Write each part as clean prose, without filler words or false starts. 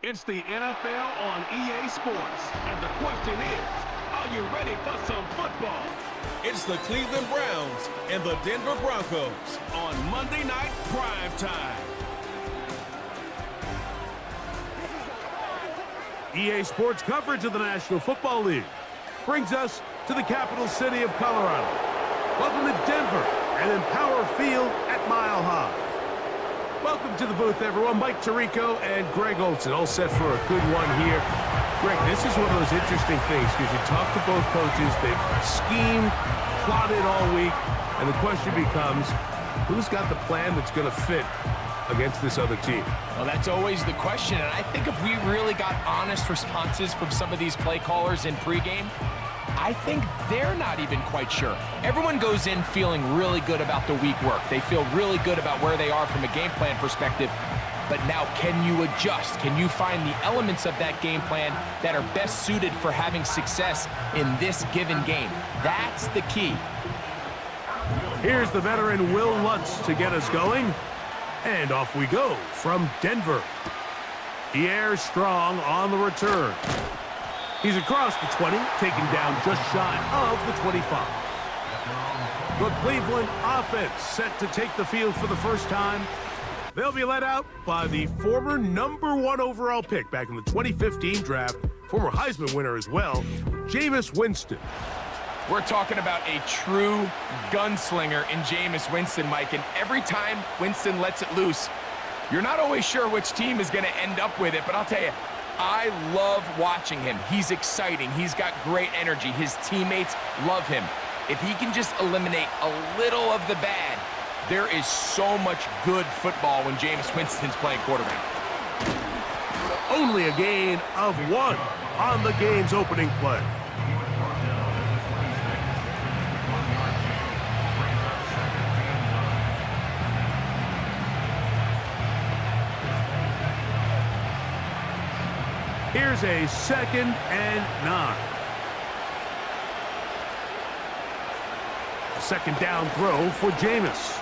It's the NFL on EA Sports, and the question is, are you ready for some football? It's the Cleveland Browns and the Denver Broncos On Monday Night Prime Time. EA Sports coverage of the National Football League brings us to the capital city of Colorado. Welcome to Denver and Empower Field at Mile High. Welcome to the booth, everyone. Mike Tirico and Greg Olson, all set for a good one here. Greg, this is one of those interesting things because you talk to both coaches. They've schemed, plotted all week, and the question becomes, who's got the plan that's going to fit against this other team? Well, that's always the question, and I think if we really got honest responses from some of these play callers in pregame, I think they're not even quite sure. Everyone goes in feeling really good about the week work. They feel really good about where they are from a game plan perspective. But now, can you adjust? Can you find the elements of that game plan that are best suited for having success in this given game? That's the key. Here's the veteran Will Lutz to get us going. And off we go from Denver. Pierre Strong on the return. He's across the 20, taken down just shy of the 25. The Cleveland offense set to take the field for the first time. They'll be led out by the former #1 overall pick back in the 2015 draft, former Heisman winner as well, Jameis Winston. We're talking about a true gunslinger in Jameis Winston, Mike, and every time Winston lets it loose, you're not always sure which team is going to end up with it, but I'll tell you, I love watching him. He's exciting. He's got great energy. His teammates love him. If he can just eliminate a little of the bad, there is so much good football when Jameis Winston's playing quarterback. Only a gain of 1 on the game's opening play. Here's a 2nd and 9. A second down throw for Jameis.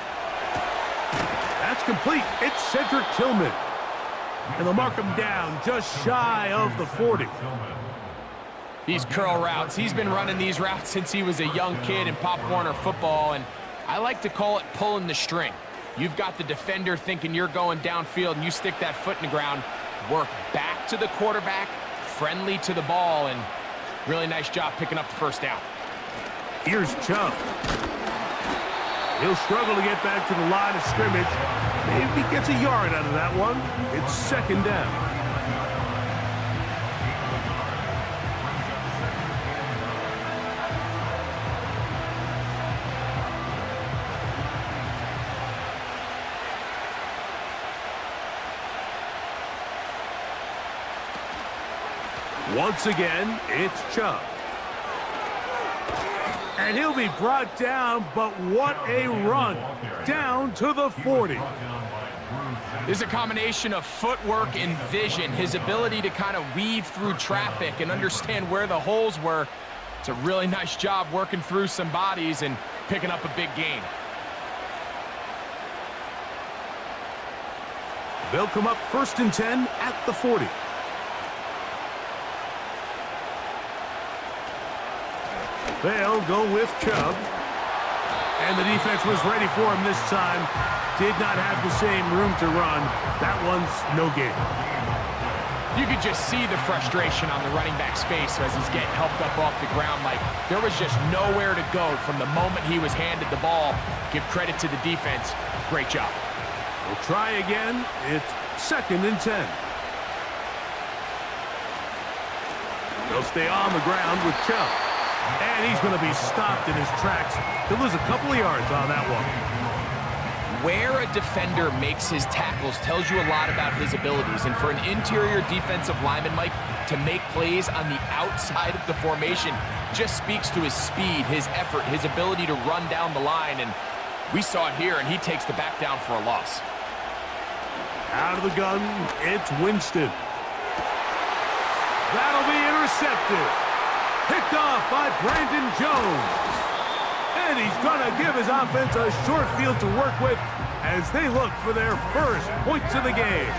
That's complete. It's Cedric Tillman. And they'll mark him down just shy of the 40. These curl routes, he's been running these routes since he was a young kid in Pop Warner football, and I like to call it pulling the string. You've got the defender thinking you're going downfield, and you stick that foot in the ground, work back to the quarterback, friendly to the ball, and really nice job picking up the first down. Here's Chubb. He'll struggle to get back to the line of scrimmage. Maybe he gets a yard out of that one. It's 2nd down. Once again, it's Chubb. And he'll be brought down, but what a run. Down to the 40. There's a combination of footwork and vision, his ability to kind of weave through traffic and understand where the holes were. It's a really nice job working through some bodies and picking up a big gain. They'll come up 1st and 10 at the 40. They'll go with Chubb. And the defense was ready for him this time. Did not have the same room to run. That one's no gain. You could just see the frustration on the running back's face as he's getting helped up off the ground. Like, there was just nowhere to go from the moment he was handed the ball. Give credit to the defense. Great job. We'll try again. It's 2nd and 10. They'll stay on the ground with Chubb. And he's going to be stopped in his tracks. He'll lose a couple of yards on that one. Where a defender makes his tackles tells you a lot about his abilities. And for an interior defensive lineman, Mike, to make plays on the outside of the formation just speaks to his speed, his effort, his ability to run down the line. And we saw it here, and he takes the back down for a loss. Out of the gun, it's Winston. That'll be intercepted. Picked off by Brandon Jones. And he's going to give his offense a short field to work with as they look for their first points of the game.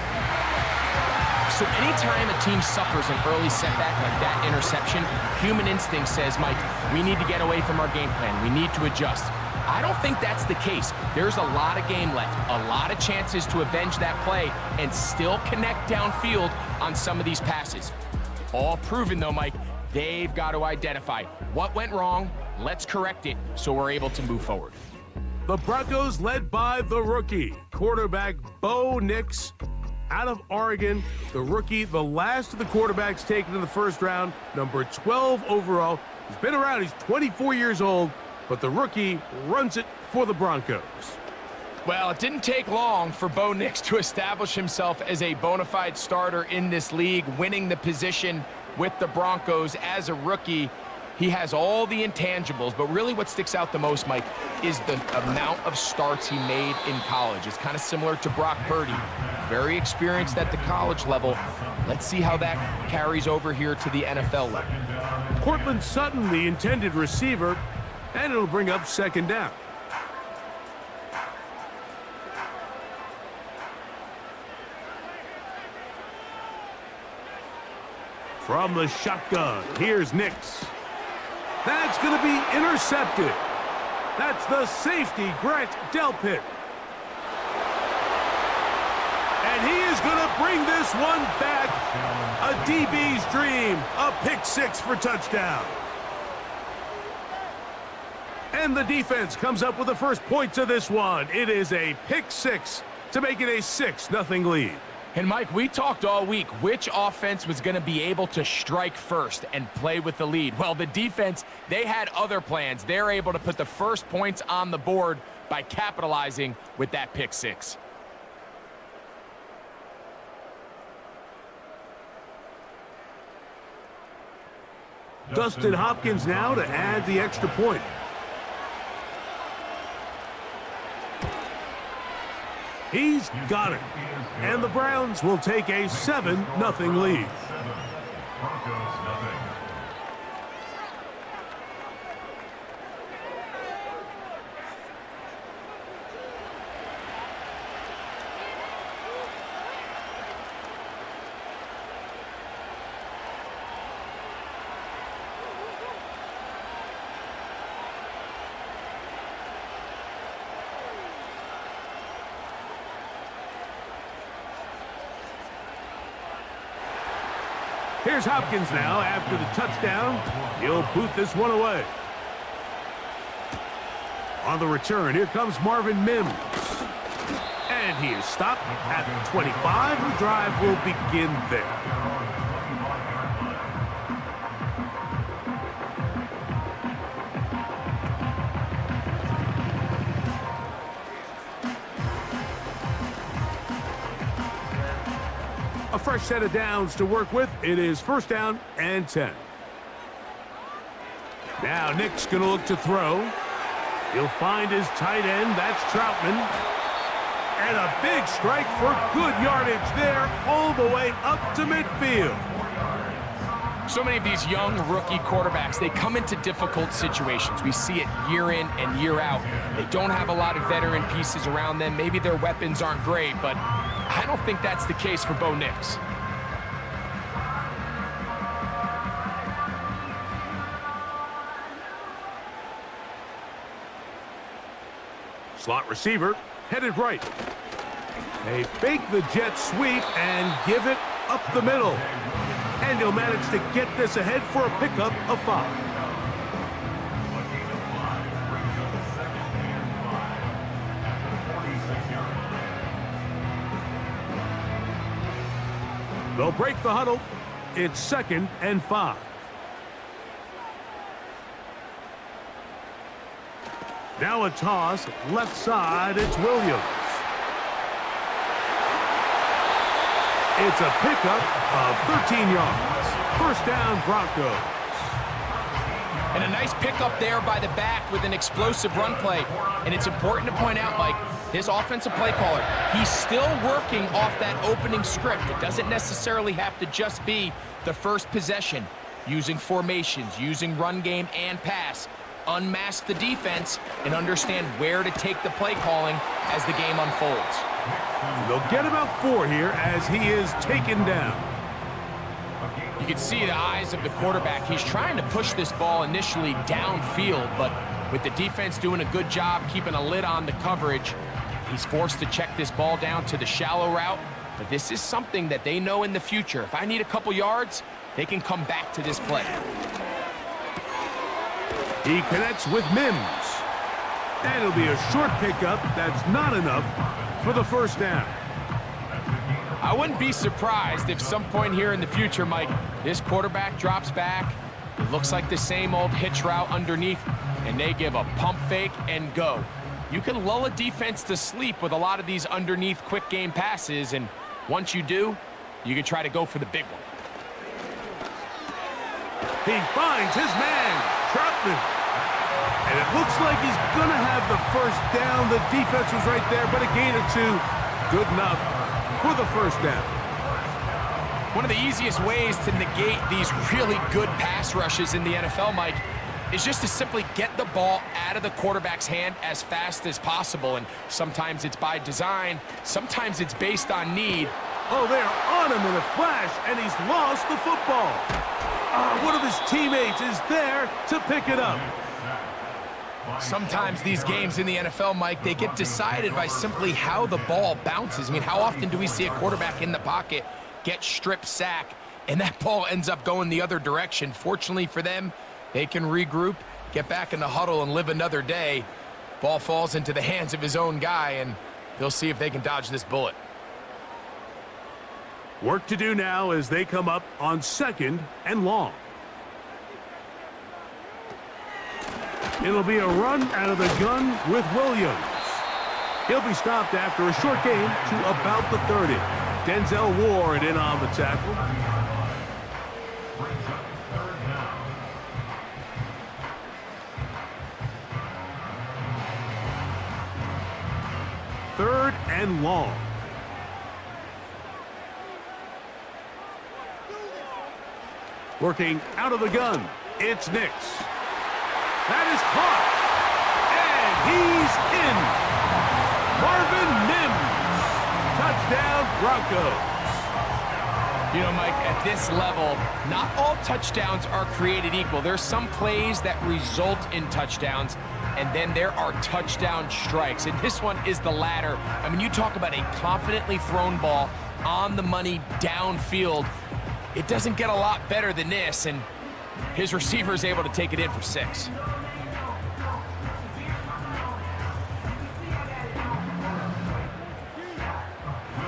So anytime a team suffers an early setback like that interception, human instinct says, Mike, we need to get away from our game plan. We need to adjust. I don't think that's the case. There's a lot of game left, a lot of chances to avenge that play and still connect downfield on some of these passes. All proven, though, Mike, they've got to identify what went wrong, let's correct it so we're able to move forward. The Broncos led by the rookie, quarterback Bo Nix out of Oregon. The rookie, the last of the quarterbacks taken in the first round, number 12 overall. He's been around, he's 24 years old, but the rookie runs it for the Broncos. Well, it didn't take long for Bo Nix to establish himself as a bona fide starter in this league, winning the position with the Broncos as a rookie. He has all the intangibles, but really what sticks out the most, Mike, is the amount of starts he made in college. It's kind of similar to Brock Purdy. Very experienced at the college level. Let's see how that carries over here to the NFL level. Cortland Sutton, the intended receiver, and it'll bring up second down. From the shotgun, here's Nix. That's going to be intercepted. That's the safety, Grant Delpit. And he is going to bring this one back. A DB's dream, a pick six for touchdown. And the defense comes up with the first points of this one. It is a pick six to make it a 6-0 lead. And Mike, we talked all week which offense was going to be able to strike first and play with the lead. Well, the defense, they had other plans. They're able to put the first points on the board by capitalizing with that pick six. Dustin Hopkins now to add the extra point. He's got it. And the Browns will take a 7-0 lead. Here's Hopkins now after the touchdown. He'll boot this one away. On the return, here comes Marvin Mims. And he is stopped at the 25. The drive will begin there. A fresh set of downs to work with. It is first down and 10. Now Nick's going to look to throw. He'll find his tight end. That's Troutman. And a big strike for good yardage there all the way up to midfield. So many of these young rookie quarterbacks, they come into difficult situations. We see it year in and year out. They don't have a lot of veteran pieces around them. Maybe their weapons aren't great, but I don't think that's the case for Bo Nix. Slot receiver headed right. They fake the jet sweep and give it up the middle. And he'll manage to get this ahead for a pickup of 5. They'll break the huddle. It's 2nd and 5. Now a toss, left side, it's Williams. It's a pickup of 13 yards. First down, Broncos. And a nice pickup there by the back with an explosive run play. And it's important to point out, Mike, this offensive play caller, he's still working off that opening script. It doesn't necessarily have to just be the first possession. Using formations, using run game and pass. Unmask the defense and understand where to take the play calling as the game unfolds. They'll get about 4 here as he is taken down. You can see the eyes of the quarterback. He's trying to push this ball initially downfield, but with the defense doing a good job keeping a lid on the coverage, he's forced to check this ball down to the shallow route. But this is something that they know in the future. If I need a couple yards, they can come back to this play. He connects with Mims. And it'll be a short pickup that's not enough for the first down. I wouldn't be surprised if some point here in the future, Mike, this quarterback drops back. It looks like the same old hitch route underneath, and they give a pump fake and go. You can lull a defense to sleep with a lot of these underneath quick game passes, and once you do, you can try to go for the big one. He finds his man, Troutman. And it looks like he's going to have the first down. The defense was right there, but a gain or 2. Good enough for the first down. One of the easiest ways to negate these really good pass rushes in the NFL, Mike, is just to simply get the ball out of the quarterback's hand as fast as possible. And sometimes it's by design, sometimes it's based on need. Oh, they're on him in a flash, and he's lost the football. One of his teammates is there to pick it up. Sometimes these games in the NFL, Mike, they get decided by simply how the ball bounces. I mean, how often do we see a quarterback in the pocket get strip sack, and that ball ends up going the other direction? Fortunately for them, they can regroup, get back in the huddle, and live another day. Ball falls into the hands of his own guy, and they'll see if they can dodge this bullet. Work to do now as they come up on 2nd and long. It'll be a run out of the gun with Williams. He'll be stopped after a short gain to about the 30. Denzel Ward in on the tackle. Third and long. Working out of the gun, it's Nix. That is caught, and he's in. Marvin Mims, touchdown Broncos. You know, Mike, at this level, not all touchdowns are created equal. There's some plays that result in touchdowns, and then there are touchdown strikes, and this one is the latter. I mean, you talk about a confidently thrown ball on the money downfield. It doesn't get a lot better than this, and his receiver is able to take it in for 6.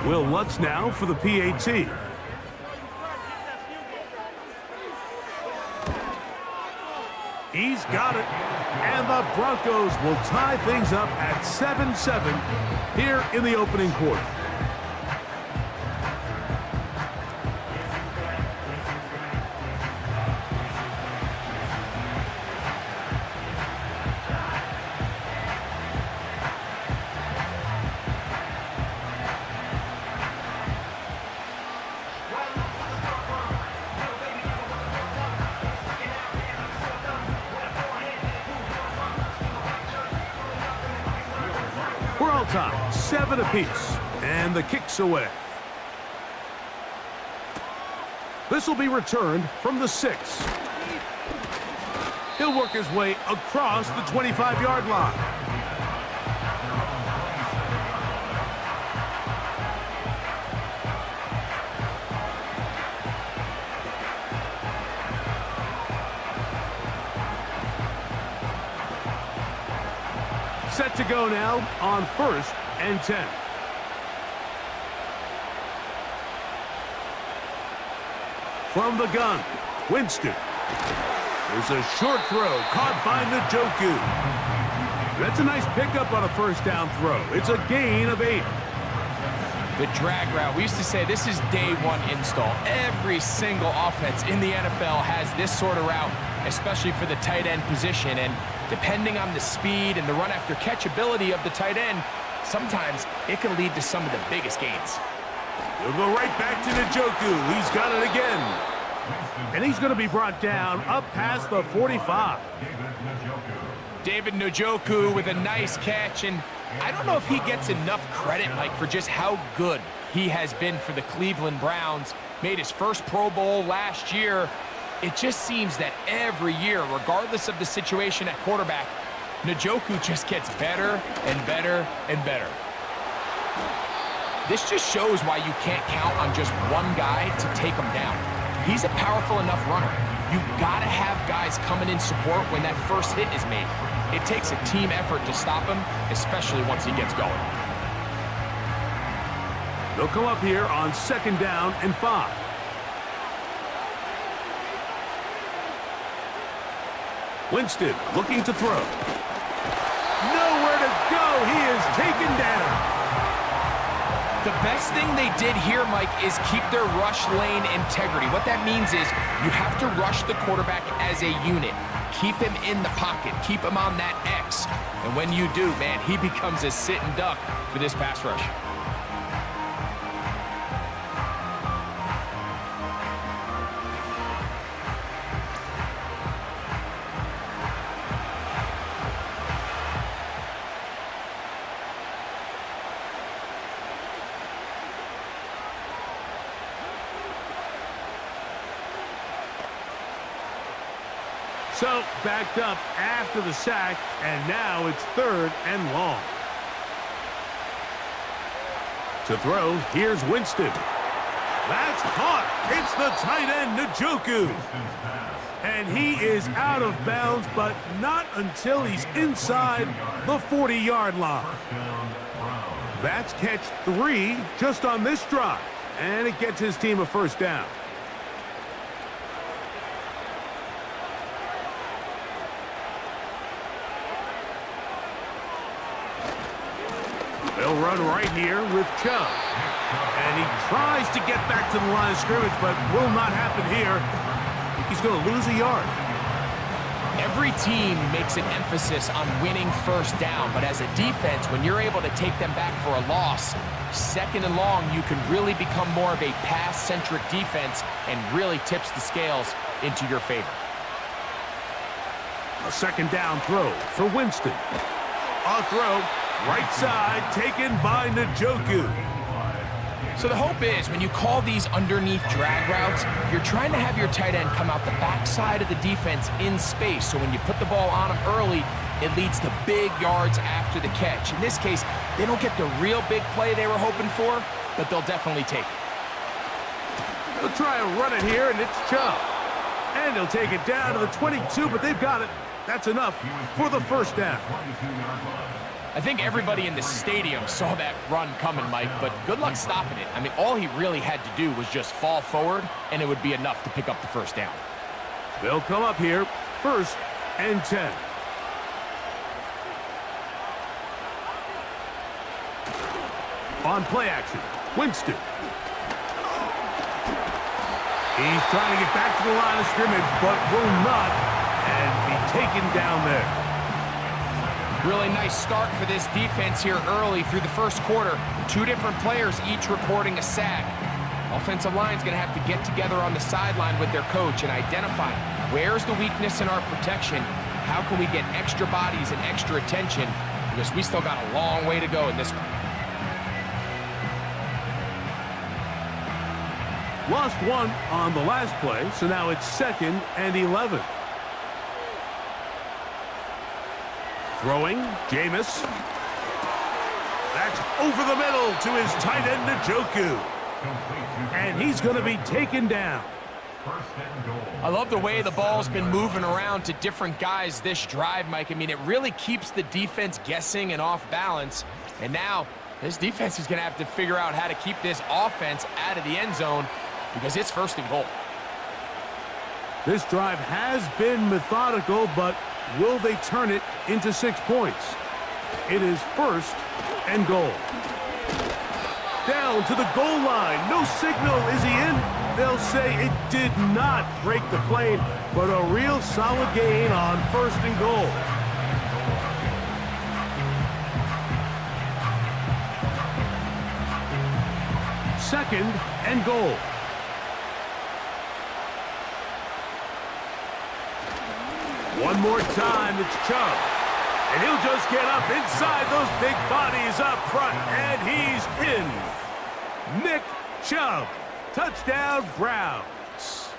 Will Lutz now for the PAT. He's got it, and the Broncos will tie things up at 7-7 here in the opening quarter. We're all tied, 7 apiece, and the kick's away. This will be returned from the 6. He'll work his way across the 25-yard line. Set to go now on 1st and 10. From the gun, Winston. There's a short throw caught by Njoku. That's a nice pickup on a first down throw. It's a gain of 8. The drag route, we used to say this is day one install. Every single offense in the NFL has this sort of route especially for the tight end position. And depending on the speed and the run-after-catch ability of the tight end, sometimes it can lead to some of the biggest gains. He'll go right back to Njoku. He's got it again. And he's going to be brought down up past the 45. David Njoku with a nice catch, and I don't know if he gets enough credit, Mike, for just how good he has been for the Cleveland Browns. Made his first Pro Bowl last year. It just seems that every year, regardless of the situation at quarterback, Njoku just gets better and better and better. This just shows why you can't count on just one guy to take him down. He's a powerful enough runner. You've got to have guys coming in support when that first hit is made. It takes a team effort to stop him, especially once he gets going. They'll come up here on 2nd down and 5. Winston looking to throw. Nowhere to go. He is taken down. The best thing they did here, Mike, is keep their rush lane integrity. What that means is you have to rush the quarterback as a unit. Keep him in the pocket. Keep him on that X. And when you do, man, he becomes a sitting duck for this pass rush. So, backed up after the sack, and now it's 3rd and long. To throw, here's Winston. That's caught. It's the tight end, Njoku. And he is out of bounds, but not until he's inside the 40-yard line. That's catch 3 just on this drive, and it gets his team a first down. They'll run right here with Chubb. And he tries to get back to the line of scrimmage, but will not happen here. I think he's going to lose a yard. Every team makes an emphasis on winning first down, but as a defense, when you're able to take them back for a loss, 2nd and long, you can really become more of a pass-centric defense and really tips the scales into your favor. A 2nd down throw for Winston. A throw. Right side, taken by Njoku. So the hope is when you call these underneath drag routes, you're trying to have your tight end come out the backside of the defense in space. So when you put the ball on him early, it leads to big yards after the catch. In this case, they don't get the real big play they were hoping for, but they'll definitely take it. They'll try and run it here, and it's Chubb. And they'll take it down to the 22, but they've got it. That's enough for the first down. I think everybody in the stadium saw that run coming, Mike, but good luck stopping it. I mean, all he really had to do was just fall forward, and it would be enough to pick up the first down. They'll come up here, 1st and 10. On play action, Winston. He's trying to get back to the line of scrimmage, but will not, and be taken down there. Really nice start for this defense here early through the first quarter. 2 different players each recording a sack. Offensive line's going to have to get together on the sideline with their coach and identify where's the weakness in our protection, how can we get extra bodies and extra attention, because we still got a long way to go in this one. Lost 1 on the last play, so now it's 2nd and 11. Throwing, Jameis. That's over the middle to his tight end, Njoku. And he's going to be taken down. I love the way the ball's been moving around to different guys this drive, Mike. I mean, it really keeps the defense guessing and off balance. And now, this defense is going to have to figure out how to keep this offense out of the end zone because it's 1st and goal. This drive has been methodical, but will they turn it into 6 points? It is 1st and goal. Down to the goal line. No signal. Is he in? They'll say it did not break the plane, but a real solid gain on first and goal. Second and goal. One more time, it's Chubb. And he'll just get up inside those big bodies up front, and he's in. Nick Chubb, touchdown Browns.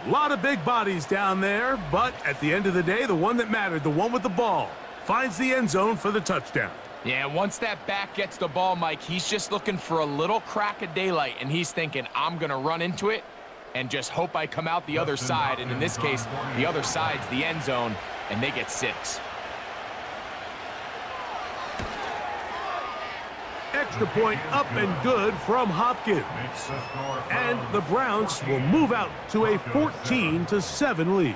A lot of big bodies down there, but at the end of the day, the one that mattered, the one with the ball, finds the end zone for the touchdown. Yeah, once that back gets the ball, Mike, he's just looking for a little crack of daylight, and he's thinking, I'm going to run into it and just hope I come out the other side. And in this case, the other side's the end zone, and they get 6. Extra point up and good from Hopkins. And the Browns will move out to a 14-7 lead.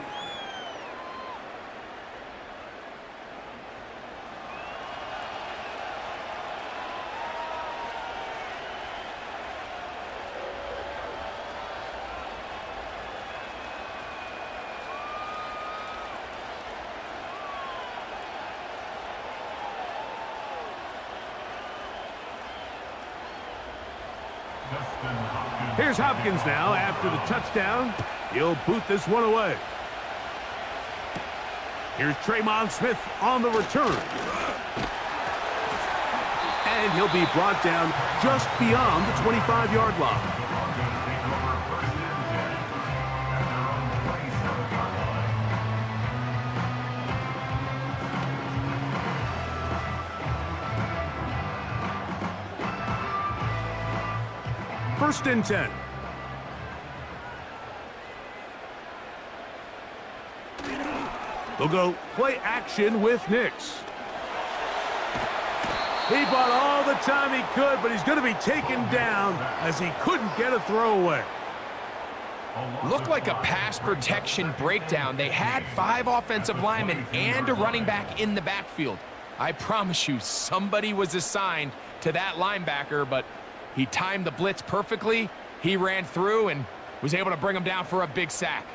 Here's Hopkins now after the touchdown. He'll boot this one away. Here's Tremon Smith on the return. And he'll be brought down just beyond the 25-yard line. First and 10. They'll go play action with Nix. He bought all the time he could, but he's going to be taken down as he couldn't get a throwaway. Looked like a pass protection breakdown. They had 5 offensive linemen and a running back in the backfield. I promise you, somebody was assigned to that linebacker, but he timed the blitz perfectly. He ran through and was able to bring him down for a big sack.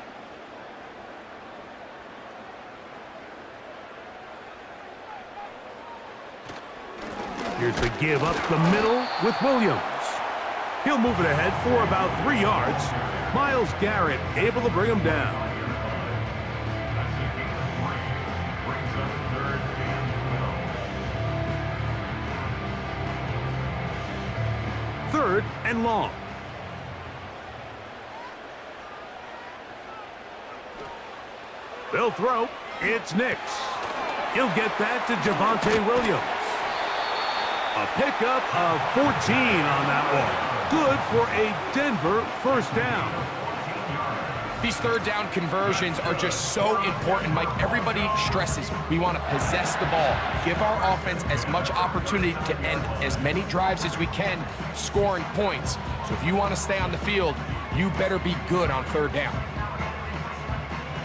Here's the give up the middle with Williams. He'll move it ahead for about 3 yards. Myles Garrett able to bring him down. Third and long. They'll throw. It's Nix. He'll get that to Javonte Williams. A pickup of 14 on that one. Good for a Denver first down. These third down conversions are just so important, Mike. Everybody stresses we want to possess the ball, give our offense as much opportunity to end as many drives as we can, scoring points. So if you want to stay on the field, you better be good on third down.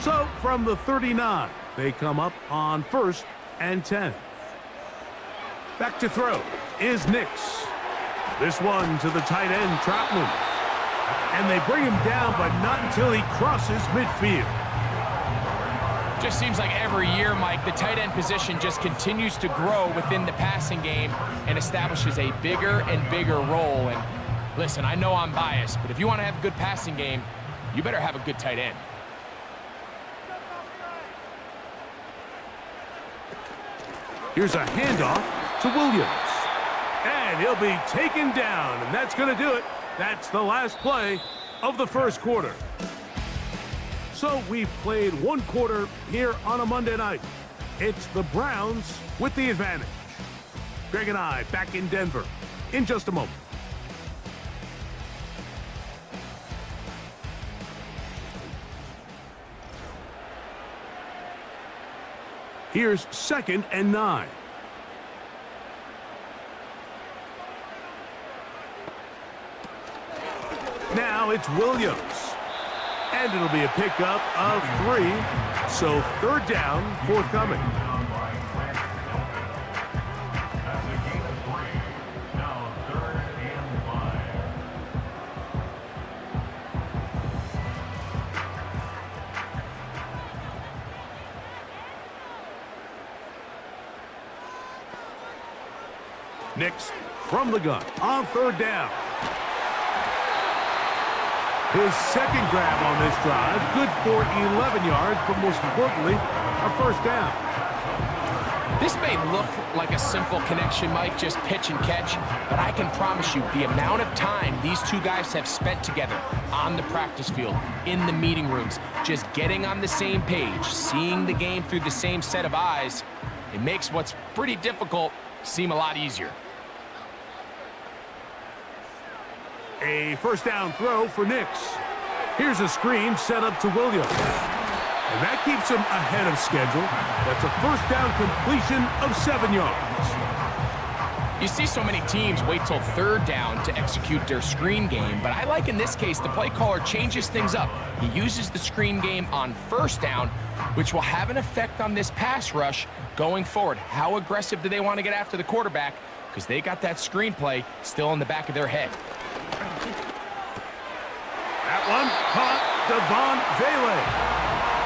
So from the 39, they come up on first and 10. Back to throw is Nix. This one to the tight end, Troutman. And they bring him down, but not until he crosses midfield. Just seems like every year, Mike, the tight end position just continues to grow within the passing game and establishes a bigger and bigger role. And listen, I know I'm biased, but if you want to have a good passing game, you better have a good tight end. Here's a handoff to Williams. And he'll be taken down, and that's going to do it. That's the last play of the first quarter. So we've played one quarter here on a Monday night. It's the Browns with the advantage. Greg and I back in Denver in just a moment. Here's 2nd and 9. Now it's Williams. And it'll be a pickup of 3. So third down, forthcoming. Nix from the gun on third down. His second grab on this drive, good for 11 yards, but most importantly, a first down. This may look like a simple connection, Mike, just pitch and catch, but I can promise you the amount of time these two guys have spent together on the practice field, in the meeting rooms, just getting on the same page, seeing the game through the same set of eyes, it makes what's pretty difficult seem a lot easier. A first down throw for Nix. Here's a screen set up to Williams. And that keeps him ahead of schedule. That's a first down completion of 7 yards. You see so many teams wait till third down to execute their screen game, but I like in this case the play caller changes things up. He uses the screen game on first down, which will have an effect on this pass rush going forward. How aggressive do they want to get after the quarterback? Because they got that screenplay still in the back of their head. That one caught Devon Vele.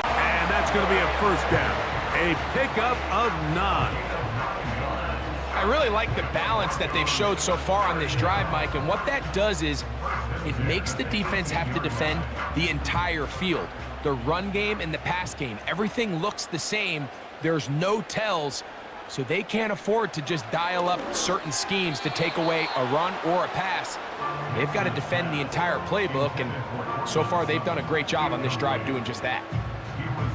And that's going to be a first down. A pickup of 9. I really like the balance that they've showed so far on this drive, Mike, and what that does is it makes the defense have to defend the entire field. The run game and the pass game, everything looks the same. There's no tells, so they can't afford to just dial up certain schemes to take away a run or a pass. They've got to defend the entire playbook, and so far they've done a great job on this drive doing just that.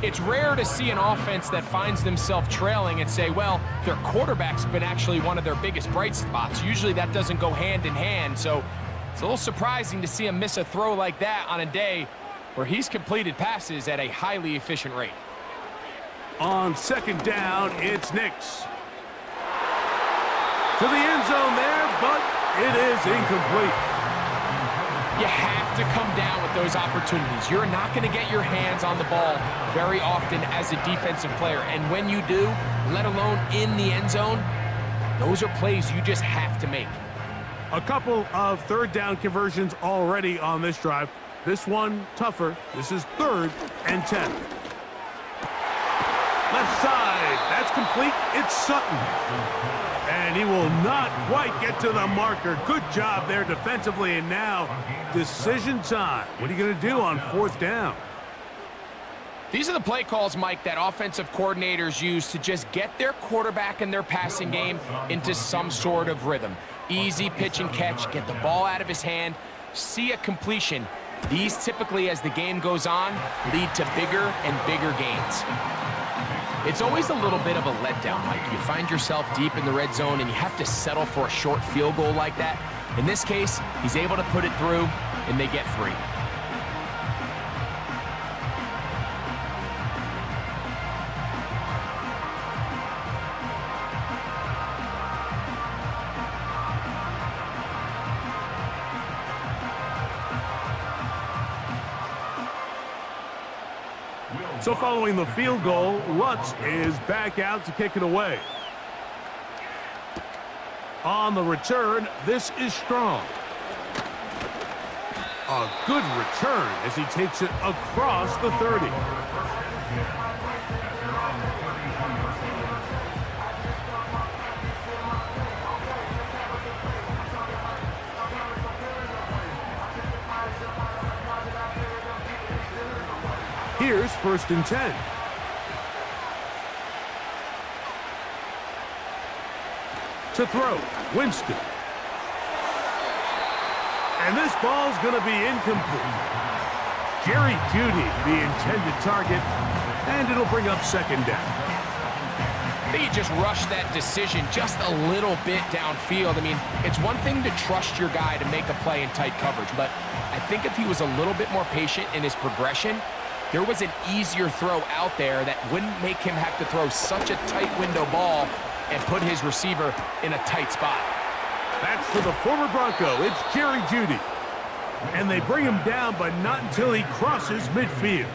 It's rare to see an offense that finds themselves trailing and say, well, their quarterback's been actually one of their biggest bright spots. Usually that doesn't go hand in hand, so it's a little surprising to see him miss a throw like that on a day where he's completed passes at a highly efficient rate. On second down, it's Nix. To the end zone there, but it is incomplete. You have to come down with those opportunities. You're not going to get your hands on the ball very often as a defensive player. And when you do, let alone in the end zone, those are plays you just have to make. A couple of third down conversions already on this drive. This one tougher. This is 3rd and 10. Left side. That's complete. It's Sutton. And he will not quite get to the marker. Good job there defensively. And now decision time. What are you going to do on 4th down? These are the play calls, Mike, that offensive coordinators use to just get their quarterback and their passing game into some sort of rhythm. Easy pitch and catch, get the ball out of his hand, see a completion. These typically, as the game goes on, lead to bigger and bigger gains. It's always a little bit of a letdown, Mike. You find yourself deep in the red zone and you have to settle for a short field goal like that. In this case, he's able to put it through, and they get 3. So following the field goal, Lutz is back out to kick it away. On the return, this is Strong. A good return as he takes it across the 30. Here's 1st and 10. To throw, Winston. And this ball's going to be incomplete. Jerry Jeudy, the intended target, and it'll bring up 2nd down. I think you just rush that decision just a little bit downfield. I mean, it's one thing to trust your guy to make a play in tight coverage, but I think if he was a little bit more patient in his progression, there was an easier throw out there that wouldn't make him have to throw such a tight window ball and put his receiver in a tight spot. That's for the former Bronco. It's Jerry Jeudy. And they bring him down, but not until he crosses midfield.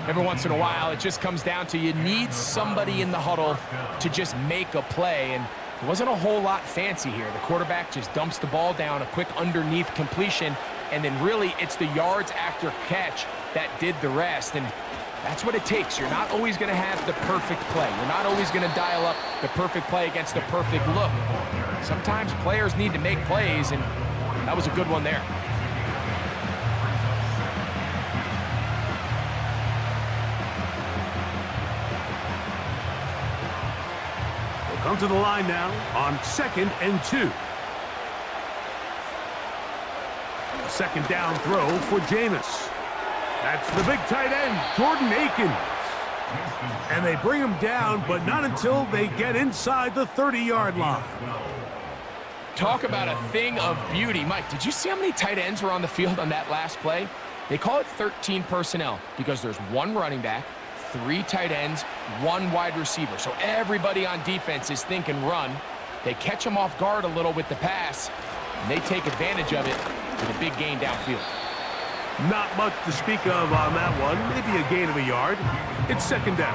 Every once in a while, it just comes down to you need somebody in the huddle to just make a play, and it wasn't a whole lot fancy here. The quarterback just dumps the ball down, a quick underneath completion, and then really it's the yards after catch that did the rest. And That's what it takes. You're not always going to have the perfect play. You're not always going to dial up the perfect play against the perfect look. Sometimes players need to make plays, and that was a good one there. They'll come to the line now on 2nd and 2. A second down throw for Jameis. That's the big tight end, Jordan Akins. And they bring him down, but not until they get inside the 30-yard line. Talk about a thing of beauty. Mike, did you see how many tight ends were on the field on that last play? They call it 13 personnel because there's 1 running back, 3 tight ends, 1 wide receiver. So everybody on defense is thinking run. They catch them off guard a little with the pass, and they take advantage of it with a big gain downfield. Not much to speak of on that one. Maybe a gain of a yard. It's 2nd down.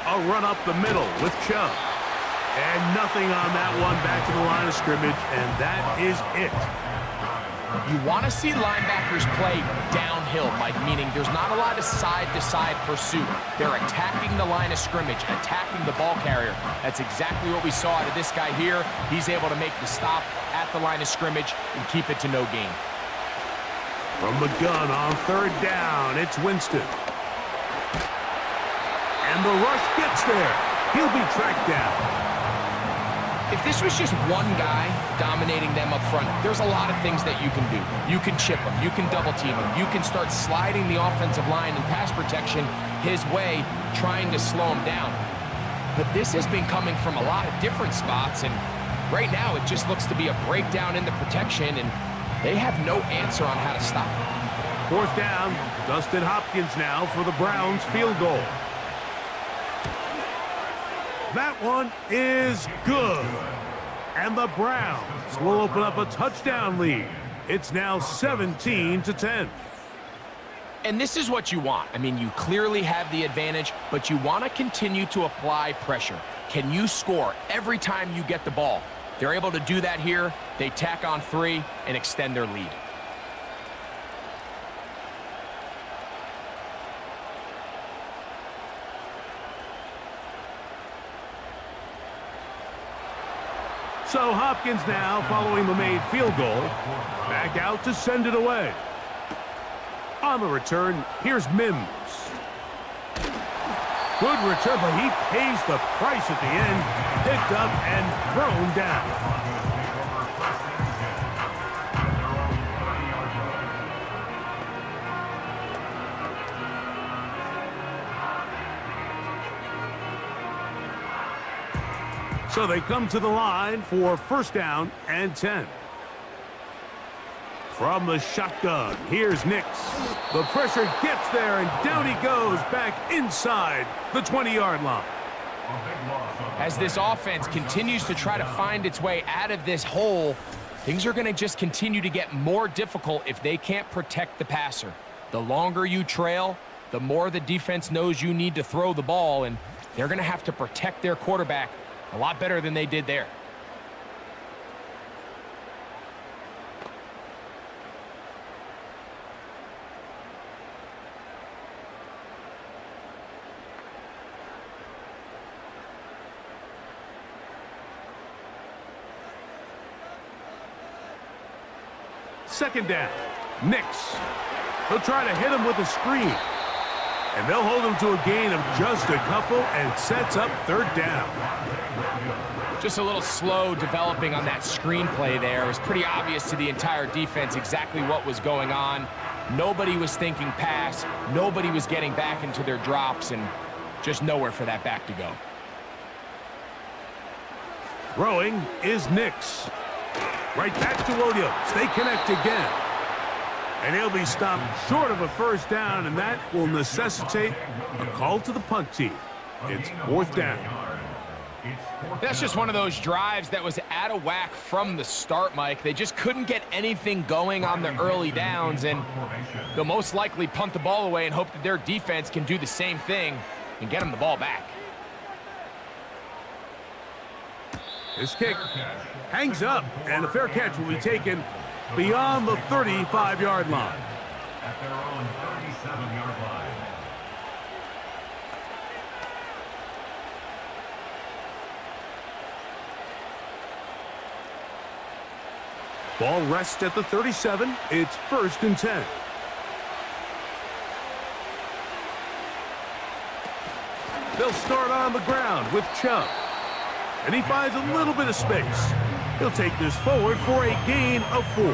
A run up the middle with Chubb. And nothing on that one back to the line of scrimmage, and that is it. You want to see linebackers play downhill, Mike, meaning there's not a lot of side-to-side pursuit. They're attacking the line of scrimmage, attacking the ball carrier. That's exactly what we saw out of this guy here. He's able to make the stop at the line of scrimmage and keep it to no gain. From the gun on 3rd down, it's Winston. And the rush gets there. He'll be tracked down. If this was just one guy dominating them up front, there's a lot of things that you can do. You can chip him. You can double team him. You can start sliding the offensive line and pass protection his way, trying to slow him down. But this has been coming from a lot of different spots, and right now it just looks to be a breakdown in the protection, and they have no answer on how to stop it. 4th down, Dustin Hopkins now for the Browns field goal. That one is good. And the Browns will open up a touchdown lead. It's now 17-10. And this is what you want. I mean, you clearly have the advantage, but you want to continue to apply pressure. Can you score every time you get the ball? They're able to do that here. They tack on 3 and extend their lead. So Hopkins now, following the made field goal, back out to send it away. On the return, here's Mims. Good return, but he pays the price at the end. Picked up and thrown down. So they come to the line for 1st down and 10. From the shotgun, here's Nix. The pressure gets there, and down he goes back inside the 20-yard line. As this offense continues to try to find its way out of this hole, things are going to just continue to get more difficult if they can't protect the passer. The longer you trail, the more the defense knows you need to throw the ball, and they're going to have to protect their quarterback a lot better than they did there. Second down, Nix. He'll try to hit him with a screen. And they'll hold him to a gain of just a couple and sets up 3rd down. Just a little slow developing on that screenplay there. It was pretty obvious to the entire defense exactly what was going on. Nobody was thinking pass. Nobody was getting back into their drops, and just nowhere for that back to go. Throwing is Nix. Right back to Williams. They connect again. And he'll be stopped short of a 1st down, and that will necessitate a call to the punt team. It's 4th down. That's just one of those drives that was out of whack from the start, Mike. They just couldn't get anything going on the early downs, and they'll most likely punt the ball away and hope that their defense can do the same thing and get them the ball back. This kick hangs up, and a fair catch will be taken beyond the 35-yard line. At their own 37-yard line. Ball rests at the 37. It's 1st and 10. They'll start on the ground with Chubb. And he finds a little bit of space. He'll take this forward for a gain of 4.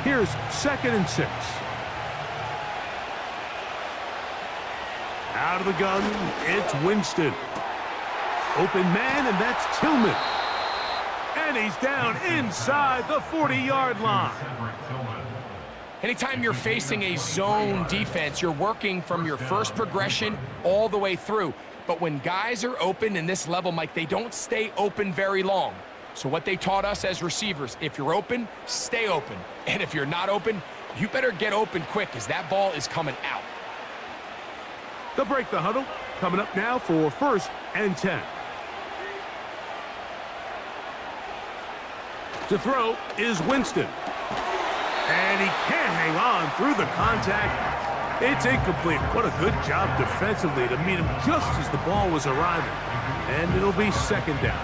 Here's 2nd and 6. Out of the gun, it's Winston. Open man, and that's Tillman. And he's down inside the 40-yard line. Anytime you're facing a zone defense, you're working from your first progression all the way through. But when guys are open in this level, Mike, they don't stay open very long. So what they taught us as receivers, if you're open, stay open. And if you're not open, you better get open quick, because that ball is coming out. They'll break the huddle. Coming up now for 1st and 10. To throw is Winston. And he can't hang on through the contact. It's incomplete. What a good job defensively to meet him just as the ball was arriving. And it'll be 2nd down.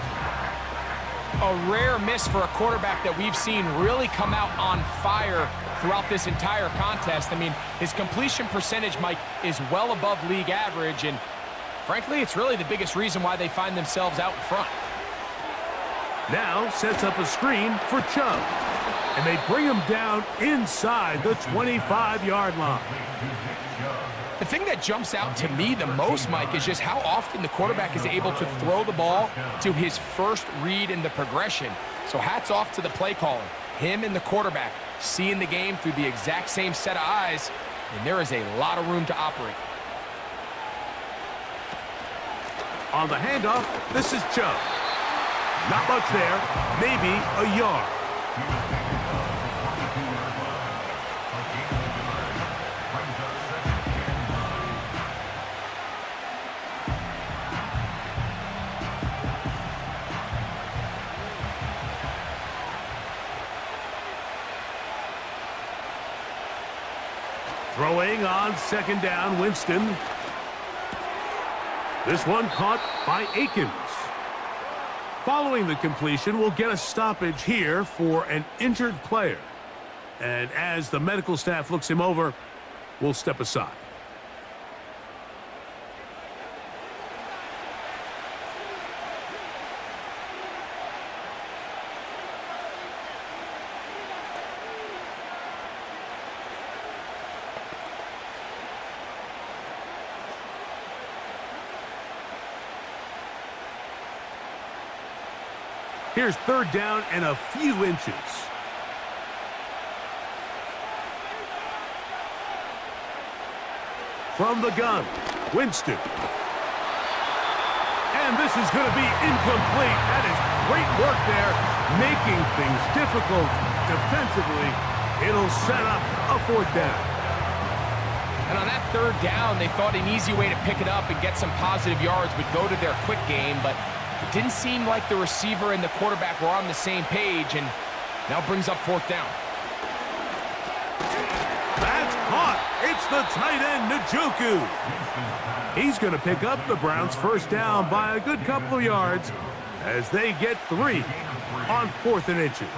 A rare miss for a quarterback that we've seen really come out on fire throughout this entire contest. I mean, his completion percentage, Mike, is well above league average, and frankly, it's really the biggest reason why they find themselves out in front. Now sets up a screen for Chubb, and they bring him down inside the 25-yard line. The thing that jumps out to me the most, Mike, is just how often the quarterback is able to throw the ball to his first read in the progression. So hats off to the play caller. Him and the quarterback seeing the game through the exact same set of eyes, and there is a lot of room to operate. On the handoff, this is Chubb. Not much there, maybe a yard. Throwing on 2nd down, Winston. This one caught by Akins. Following the completion, we'll get a stoppage here for an injured player. And as the medical staff looks him over, we'll step aside. Here's 3rd down and a few inches. From the gun, Winston. And this is going to be incomplete. That is great work there, making things difficult defensively. It'll set up a 4th down. And on that 3rd down, they thought an easy way to pick it up and get some positive yards would go to their quick game, but it didn't seem like the receiver and the quarterback were on the same page, and now brings up 4th down. That's caught. It's the tight end, Njoku. He's going to pick up the Browns' 1st down by a good couple of yards as they get 3 on 4th and inches.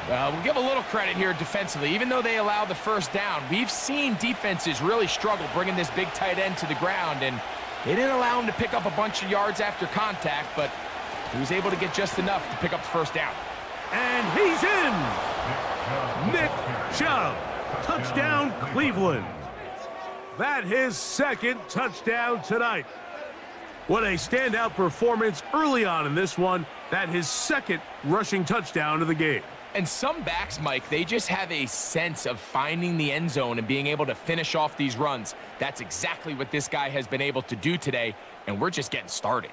We'll give a little credit here defensively. Even though they allow the 1st down, we've seen defenses really struggle bringing this big tight end to the ground, and they didn't allow him to pick up a bunch of yards after contact, but he was able to get just enough to pick up the 1st down. And he's in! Nick Chubb. Touchdown, Cleveland. That his 2nd touchdown tonight. What a standout performance early on in this one, That his second rushing touchdown of the game. And some backs, Mike, they just have a sense of finding the end zone and being able to finish off these runs. That's exactly what this guy has been able to do today, and we're just getting started.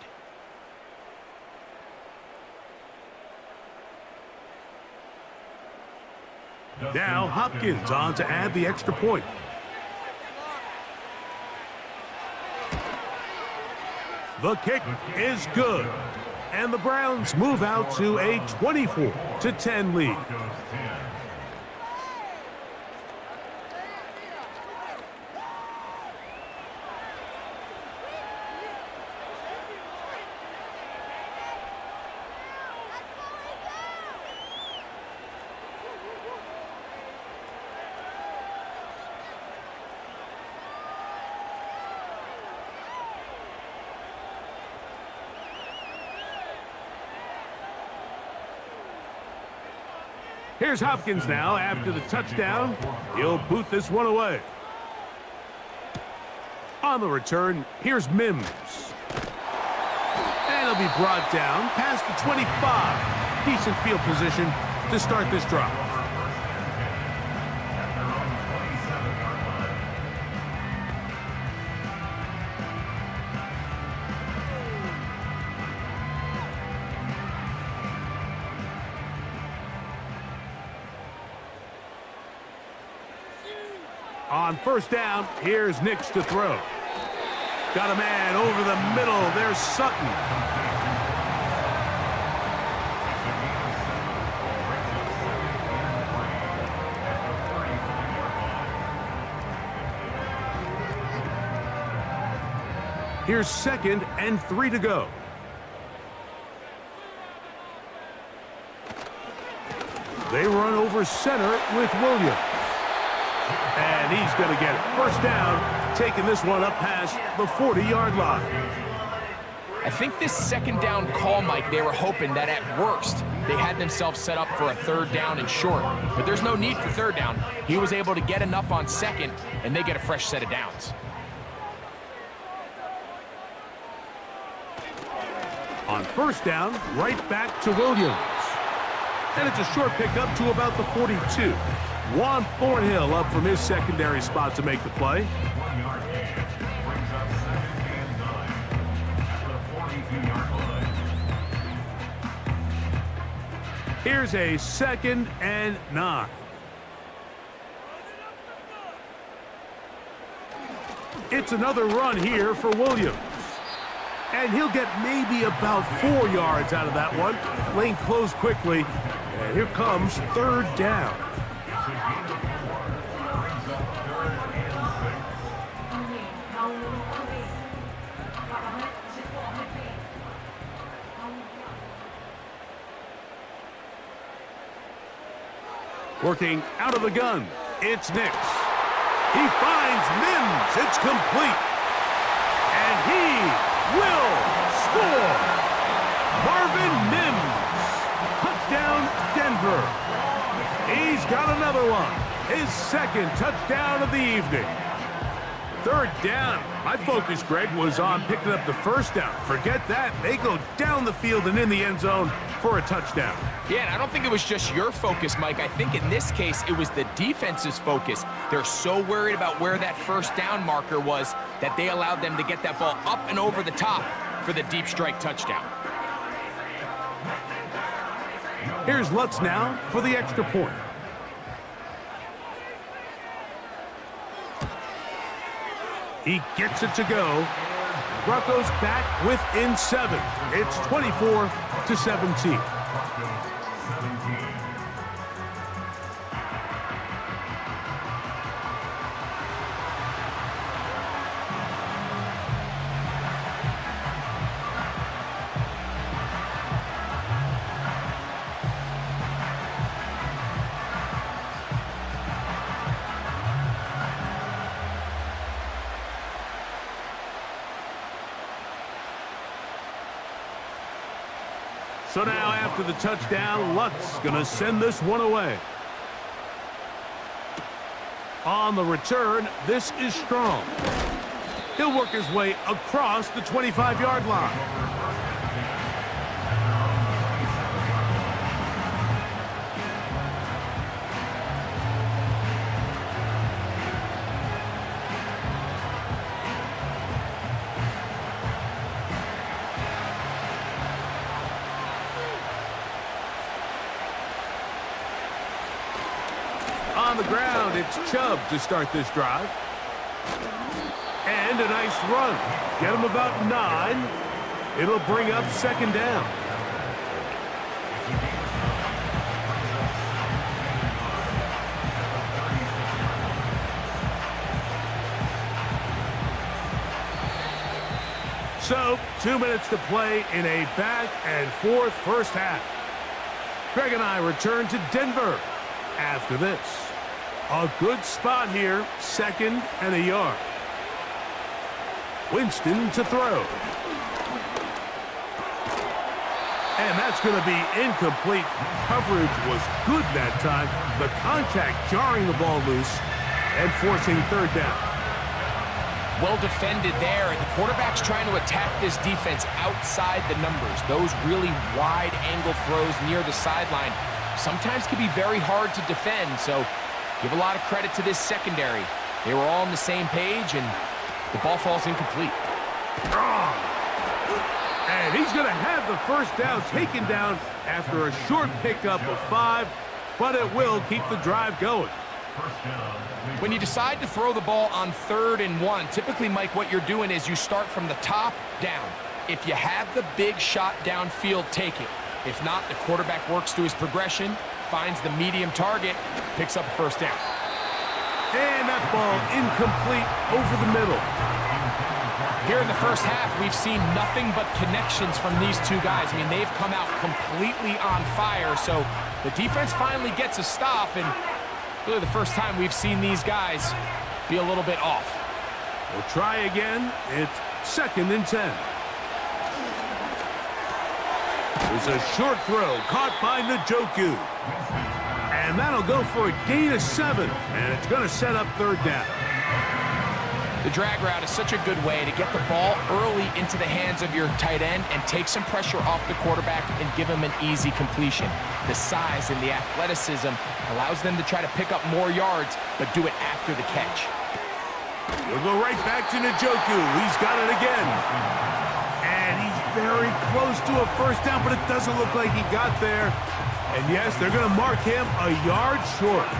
Now Hopkins on to add the extra point. The kick is good. And the Browns move out to a 24-10 lead. Here's Hopkins now after the touchdown. He'll boot this one away. On the return, here's Mims. And he'll be brought down past the 25. Decent field position to start this drive. On first down, here's Nix to throw. Got a man over the middle. There's Sutton. Here's 2nd and 3 to go. They run over center with Williams. And he's going to get it. First down, taking this one up past the 40-yard line. I think this second down call, Mike, they were hoping that at worst they had themselves set up for a third down and short. But there's no need for third down. He was able to get enough on second, and they get a fresh set of downs. On first down, right back to Williams. And it's a short pickup to about the 42. Juan Thornhill up from his secondary spot to make the play. Here's a 2nd and 9. It's another run here for Williams. And he'll get maybe about 4 yards out of that one. Lane closed quickly. And here comes third down. Working out of the gun, it's Nix. He finds Mims. It's complete. And he will score. Marvin Mims. Touchdown, Denver. He's got another one. His 2nd touchdown of the evening. Third down. My focus, Greg, was on picking up the first down. Forget that. They go down the field and in the end zone for a touchdown. Yeah, and I don't think it was just your focus, Mike. I think in this case, it was the defense's focus. They're so worried about where that first down marker was that they allowed them to get that ball up and over the top for the deep strike touchdown. Here's Lutz now for the extra point. He gets it to go. Broncos back within 7. It's 24-17. So now after the touchdown, Lutz gonna send this one away. On the return, this is Strong. He'll work his way across the 25-yard line. On the ground, it's Chubb to start this drive. And a nice run. Get him about 9. It'll bring up second down. So, 2 minutes to play in a back-and-forth first half. Greg and I return to Denver after this. A good spot here, 2nd and a yard. Winston to throw. And that's going to be incomplete. Coverage was good that time. The contact jarring the ball loose and forcing third down. Well defended there, and the quarterback's trying to attack this defense outside the numbers. Those really wide-angle throws near the sideline sometimes can be very hard to defend, so give a lot of credit to this secondary. They were all on the same page, and the ball falls incomplete. And he's going to have the first down taken down after a short pickup of 5, but it will keep the drive going. When you decide to throw the ball on 3rd and 1, typically, Mike, what you're doing is you start from the top down. If you have the big shot downfield, take it. If not, the quarterback works through his progression, finds the medium target, picks up a first down. And that ball incomplete over the middle. Here in the first half, we've seen nothing but connections from these two guys. I mean, they've come out completely on fire, so the defense finally gets a stop, and really the first time we've seen these guys be a little bit off. We'll try again. It's 2nd and 10. There's a short throw caught by Njoku. And that'll go for a gain of 7. And it's going to set up third down. The drag route is such a good way to get the ball early into the hands of your tight end and take some pressure off the quarterback and give him an easy completion. The size and the athleticism allows them to try to pick up more yards, but do it after the catch. We'll go right back to Njoku. He's got it again. And he's very close to a first down, but it doesn't look like he got there. And yes, they're going to mark him a yard short.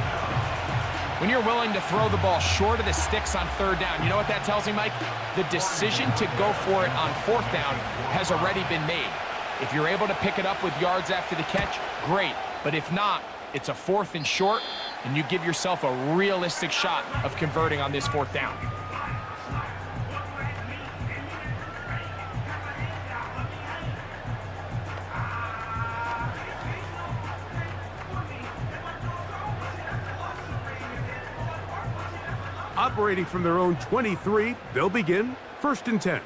When you're willing to throw the ball short of the sticks on 3rd down, you know what that tells me, Mike? The decision to go for it on 4th down has already been made. If you're able to pick it up with yards after the catch, great. But if not, it's a 4th and short, and you give yourself a realistic shot of converting on this 4th down. Operating from their own 23, they'll begin 1st and 10.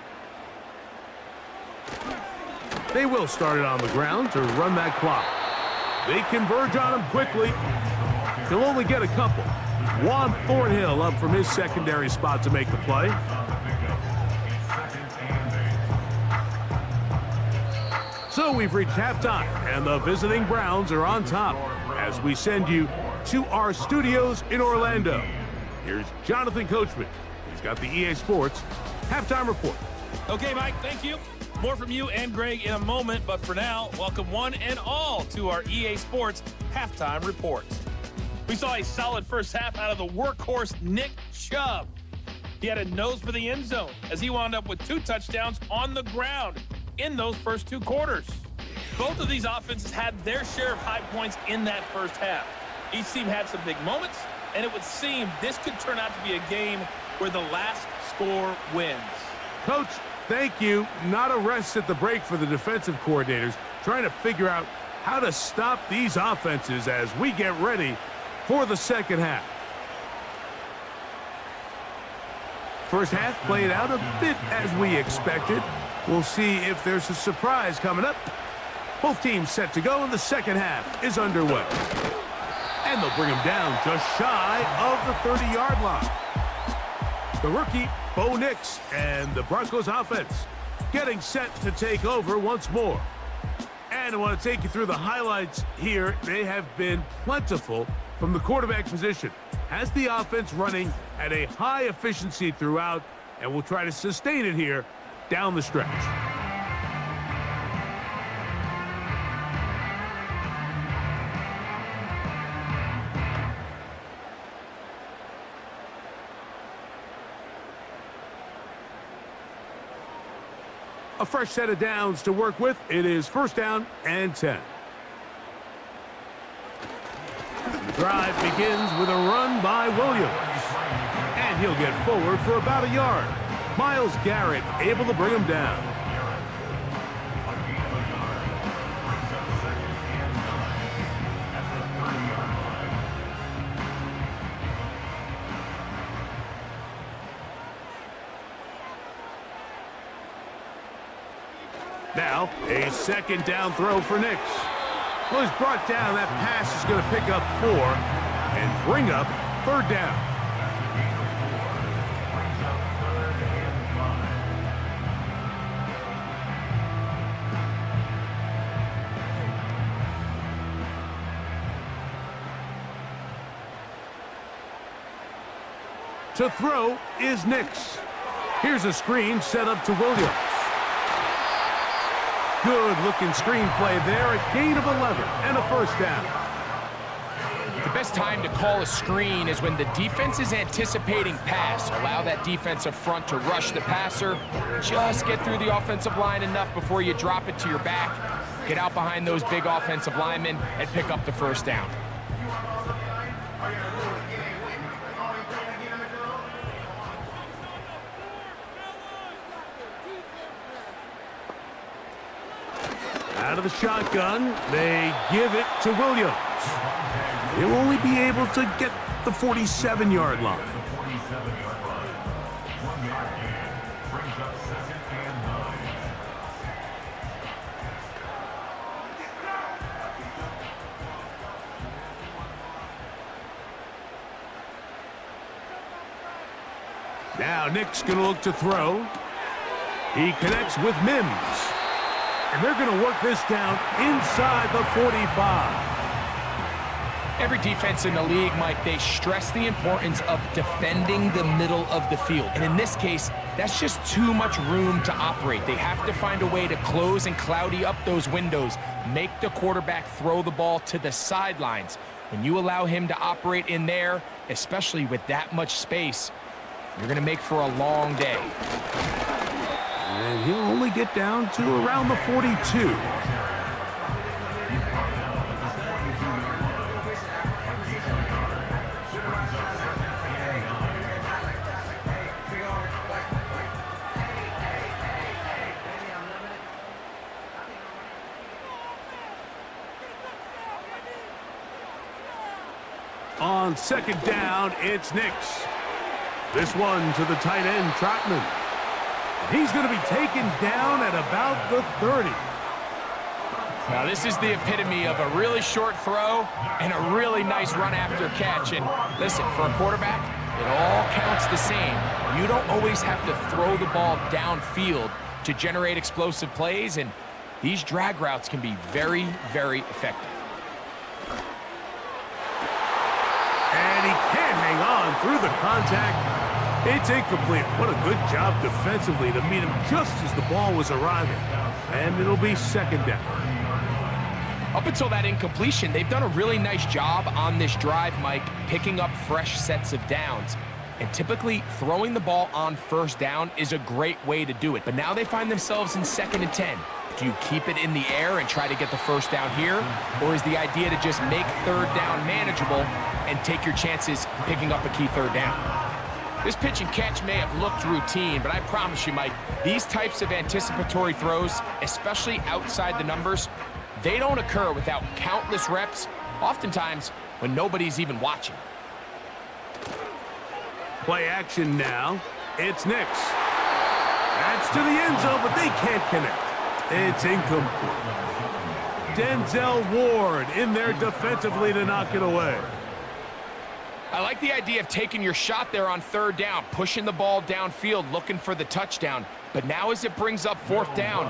They will start it on the ground to run that clock. They converge on him quickly. He'll only get a couple. Juan Thornhill up from his secondary spot to make the play. So we've reached halftime, and the visiting Browns are on top as we send you to our studios in Orlando. Here's Jonathan Coachman. He's got the EA Sports halftime report. Okay, Mike, thank you. More from you and Greg in a moment, but for now, welcome one and all to our EA Sports halftime report. We saw a solid first half out of the workhorse Nick Chubb. He had a nose for the end zone as he wound up with 2 touchdowns on the ground in those first 2 quarters. Both of these offenses had their share of high points in that first half. Each team had some big moments, and it would seem this could turn out to be a game where the last score wins. Coach, thank you. Not a rest at the break for the defensive coordinators, trying to figure out how to stop these offenses as we get ready for the second half. First half played out a bit as we expected. We'll see if there's a surprise coming up. Both teams set to go, and the second half is underway. And they'll bring him down just shy of the 30-yard line. The rookie, Bo Nix, and the Broncos offense getting set to take over once more. And I want to take you through the highlights here. They have been plentiful from the quarterback position. Has the offense running at a high efficiency throughout, and we'll try to sustain it here down the stretch. A fresh set of downs to work with. It is 1st down and 10. The drive begins with a run by Williams. And he'll get forward for about a yard. Myles Garrett able to bring him down. Now, a 2nd down throw for Nix. Well, he's brought down. That pass is going to pick up 4 and bring up 3rd down. To throw is Nix. Here's a screen set up to Williams. Good-looking screenplay there, a gain of 11 and a 1st down. The best time to call a screen is when the defense is anticipating pass. Allow that defensive front to rush the passer. Just get through the offensive line enough before you drop it to your back. Get out behind those big offensive linemen and pick up the 1st down. Out of the shotgun, they give it to Williams. He'll only be able to get the 47-yard line. Now Nick's going to look to throw. He connects with Mims. And they're going to work this down inside the 45. Every defense in the league, Mike, they stress the importance of defending the middle of the field. And in this case, that's just too much room to operate. They have to find a way to close and cloudy up those windows, make the quarterback throw the ball to the sidelines. When you allow him to operate in there, especially with that much space, you're going to make for a long day. And he'll only get down to around the 42. On 2nd down, it's Nix. This one to the tight end, Trotman. He's going to be taken down at about the 30. Now, this is the epitome of a really short throw and a really nice run after catch. And listen, for a quarterback, it all counts the same. You don't always have to throw the ball downfield to generate explosive plays, and these drag routes can be very, very effective. And he can't hang on through the contact. It's incomplete. What a good job defensively to meet him just as the ball was arriving. And it'll be 2nd down. Up until that incompletion, they've done a really nice job on this drive, Mike, picking up fresh sets of downs. And typically, throwing the ball on 1st down is a great way to do it. But now they find themselves in 2nd and 10. Do you keep it in the air and try to get the 1st down here? Or is the idea to just make 3rd down manageable and take your chances picking up a key 3rd down? This pitch and catch may have looked routine, but I promise you, Mike, these types of anticipatory throws, especially outside the numbers, they don't occur without countless reps, oftentimes when nobody's even watching. Play action now. It's Nix. That's to the end zone, but they can't connect. It's incomplete. Denzel Ward in there defensively to knock it away. I like the idea of taking your shot there on 3rd down, pushing the ball downfield, looking for the touchdown. But now as it brings up 4th down,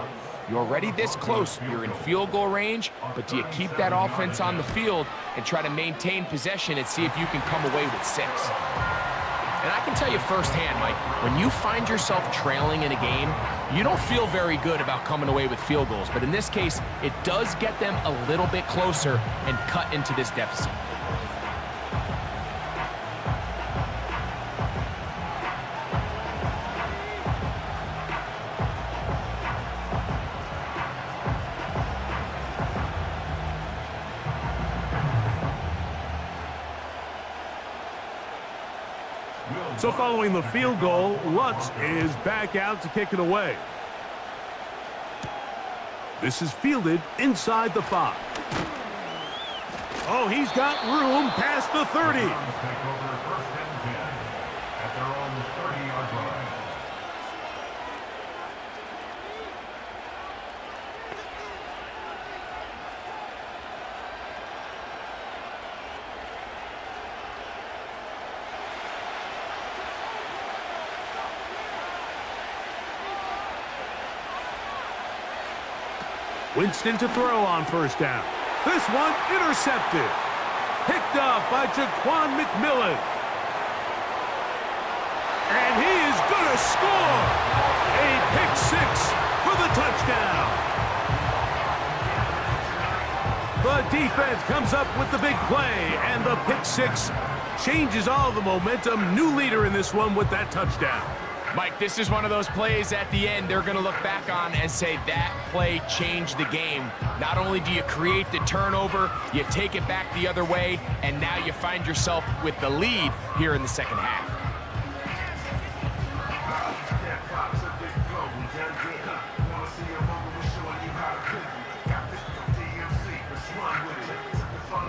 you're already this close. You're in field goal range, but do you keep that offense on the field and try to maintain possession and see if you can come away with 6? And I can tell you firsthand, Mike, when you find yourself trailing in a game, you don't feel very good about coming away with field goals. But in this case, it does get them a little bit closer and cut into this deficit. So following the field goal, Lutz is back out to kick it away. This is fielded inside the 5. Oh, he's got room past the 30. Winston to throw on first down. This one intercepted. Picked off by Jaquan McMillan. And he is going to score. A pick 6 for the touchdown. The defense comes up with the big play, and the pick 6 changes all the momentum. New leader in this one with that touchdown. Mike, this is one of those plays at the end they're going to look back on and say that play changed the game. Not only do you create the turnover, you take it back the other way, and now you find yourself with the lead here in the second half.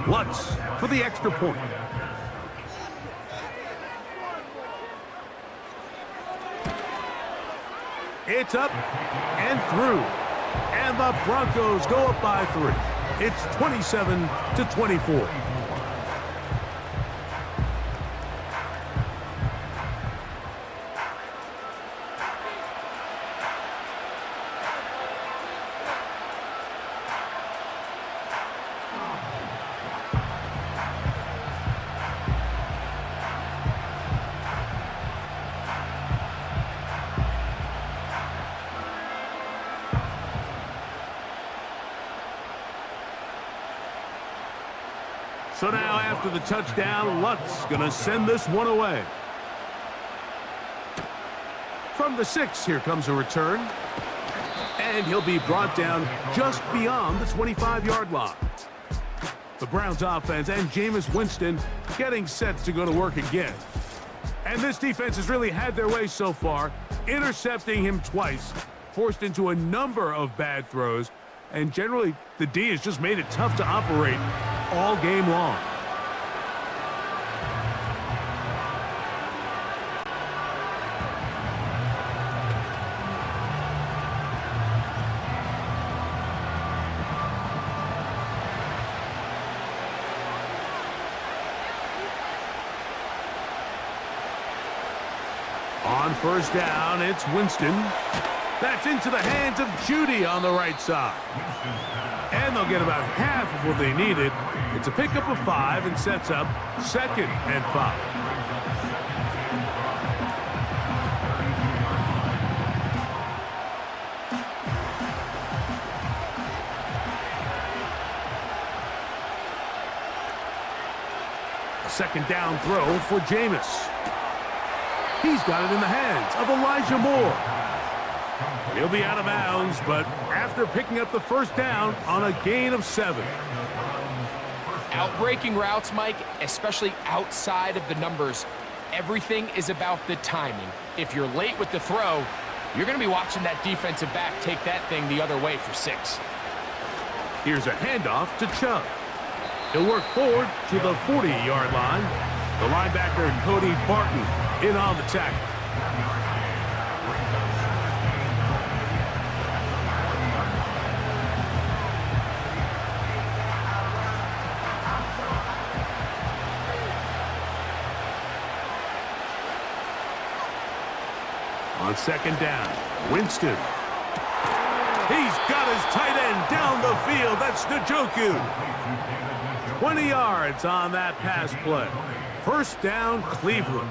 Lutz for the extra point. It's up and through. And the Broncos go up by 3. It's 27-24. So now after the touchdown, Lutz gonna send this one away. From the 6, here comes a return. And he'll be brought down just beyond the 25-yard line. The Browns offense and Jameis Winston getting set to go to work again. And this defense has really had their way so far, intercepting him twice, forced into a number of bad throws, and generally the D has just made it tough to operate all game long. On first down, it's Winston. That's into the hands of Judy on the right side. And they'll get about half of what they needed. It's a pickup of 5 and sets up 2nd and 5. A second down throw for Jameis. He's got it in the hands of Elijah Moore. He'll be out of bounds, but after picking up the first down on a gain of 7. Outbreaking routes, Mike, especially outside of the numbers, everything is about the timing. If you're late with the throw, you're going to be watching that defensive back take that thing the other way for 6. Here's a handoff to Chubb. He'll work forward to the 40-yard line. The linebacker, Cody Barton, in on the tackle. On second down, Winston. He's got his tight end down the field. That's Njoku. 20 yards on that pass play. First down, Cleveland.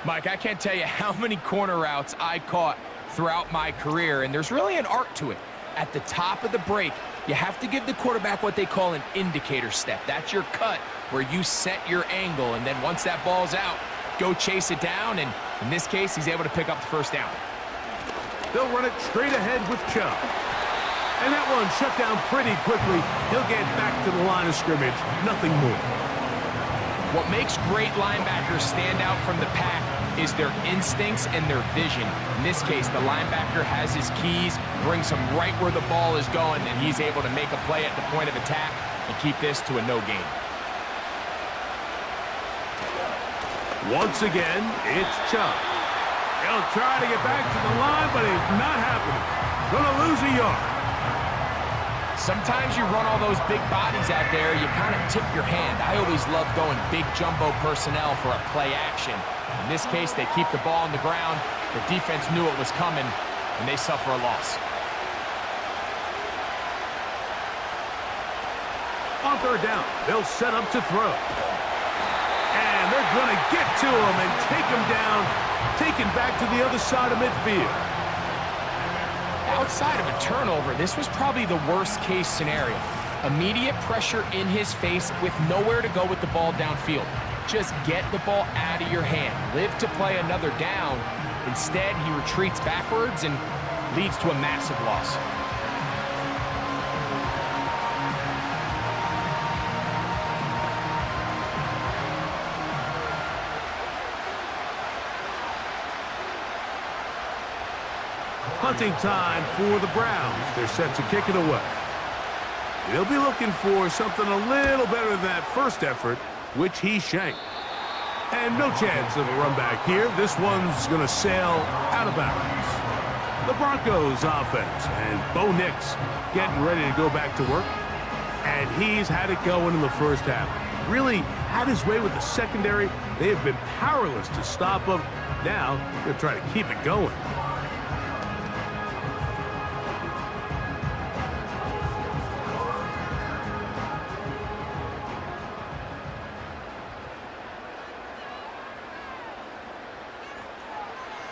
Mike, I can't tell you how many corner routes I caught throughout my career, and there's really an art to it. At the top of the break, you have to give the quarterback what they call an indicator step. That's your cut where you set your angle, and then once that ball's out, go chase it down, and in this case, he's able to pick up the first down. They'll run it straight ahead with Chubb. And that one shut down pretty quickly. He'll get back to the line of scrimmage. Nothing more. What makes great linebackers stand out from the pack is their instincts and their vision. In this case, the linebacker has his keys, brings him right where the ball is going, and he's able to make a play at the point of attack and keep this to a no gain. Once again, it's Chubb. He'll try to get back to the line, but it's not happening. Gonna lose a yard. Sometimes you run all those big bodies out there, you kind of tip your hand. I always love going big jumbo personnel for a play action. In this case, they keep the ball on the ground. The defense knew it was coming, and they suffer a loss. On third down, they'll set up to throw. And they're going to get to him and take him down, taken back to the other side of midfield. Outside of a turnover, this was probably the worst-case scenario. Immediate pressure in his face with nowhere to go with the ball downfield. Just get the ball out of your hand. Live to play another down. Instead, he retreats backwards and leads to a massive loss. Punting time for the Browns. They're set to kick it away. They'll be looking for something a little better than that first effort, which he shanked. And no chance of a run back here. This one's going to sail out of bounds. The Broncos offense, and Bo Nix getting ready to go back to work. And he's had it going in the first half. Really had his way with the secondary. They have been powerless to stop him. Now they're trying to keep it going.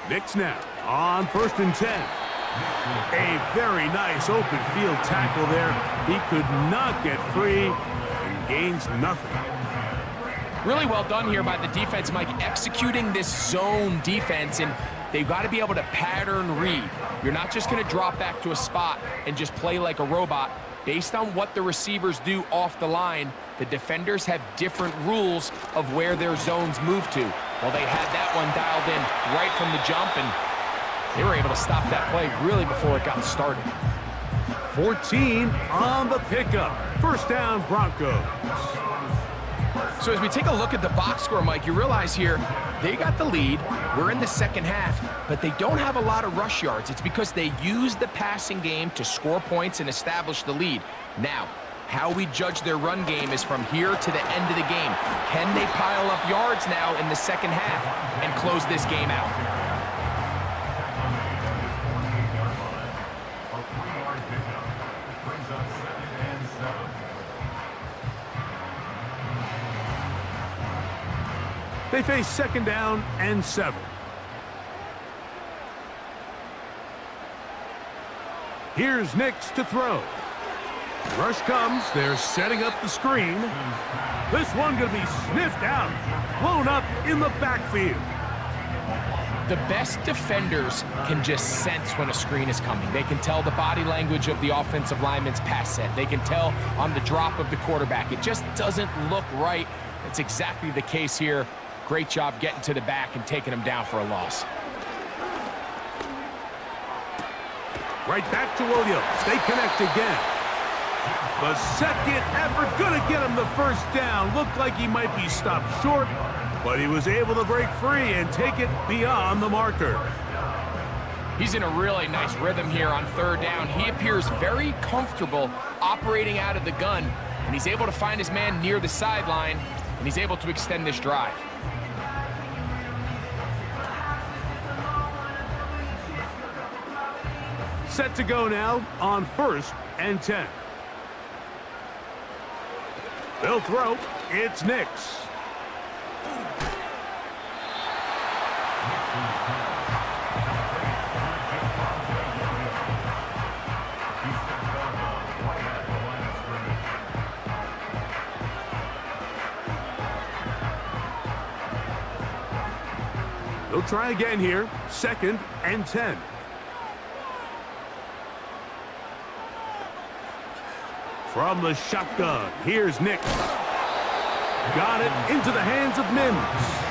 Nix now on 1st and 10. A very nice open field tackle there. He could not get free and gains nothing. Really well done here by the defense, Mike, executing this zone defense, and they've got to be able to pattern read. You're not just going to drop back to a spot and just play like a robot. Based on what the receivers do off the line, the defenders have different rules of where their zones move to. Well, they had that one dialed in right from the jump, and they were able to stop that play really before it got started. 14 on the pickup. First down, Broncos. So as we take a look at the box score, Mike, you realize here they got the lead. We're in the second half, but they don't have a lot of rush yards. It's because they use the passing game to score points and establish the lead. Now, how we judge their run game is from here to the end of the game. Can they pile up yards now in the second half and close this game out? They face 2nd down and 7. Here's Nix to throw. Rush comes. They're setting up the screen. This one going to be sniffed out. Blown up in the backfield. The best defenders can just sense when a screen is coming. They can tell the body language of the offensive lineman's pass set. They can tell on the drop of the quarterback. It just doesn't look right. It's exactly the case here. Great job getting to the back and taking him down for a loss. Right back to Williams. They connect again. The second effort going to get him the first down. Looked like he might be stopped short, but he was able to break free and take it beyond the marker. He's in a really nice rhythm here on 3rd down. He appears very comfortable operating out of the gun, and he's able to find his man near the sideline, and he's able to extend this drive. Set to go now on 1st and 10. They'll throw. It's Nix. They'll try again here. 2nd and 10. From the shotgun, here's Nix. got it into the hands of Mims.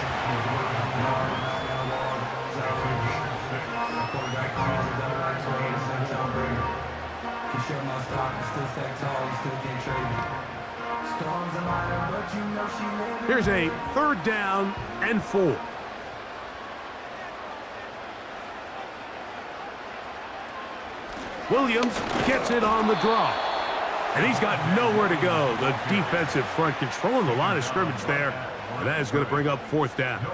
Here's a 3rd down and 4. Williams gets it on the draw. And he's got nowhere to go. The defensive front controlling the line of scrimmage there. And that is going to bring up 4th down.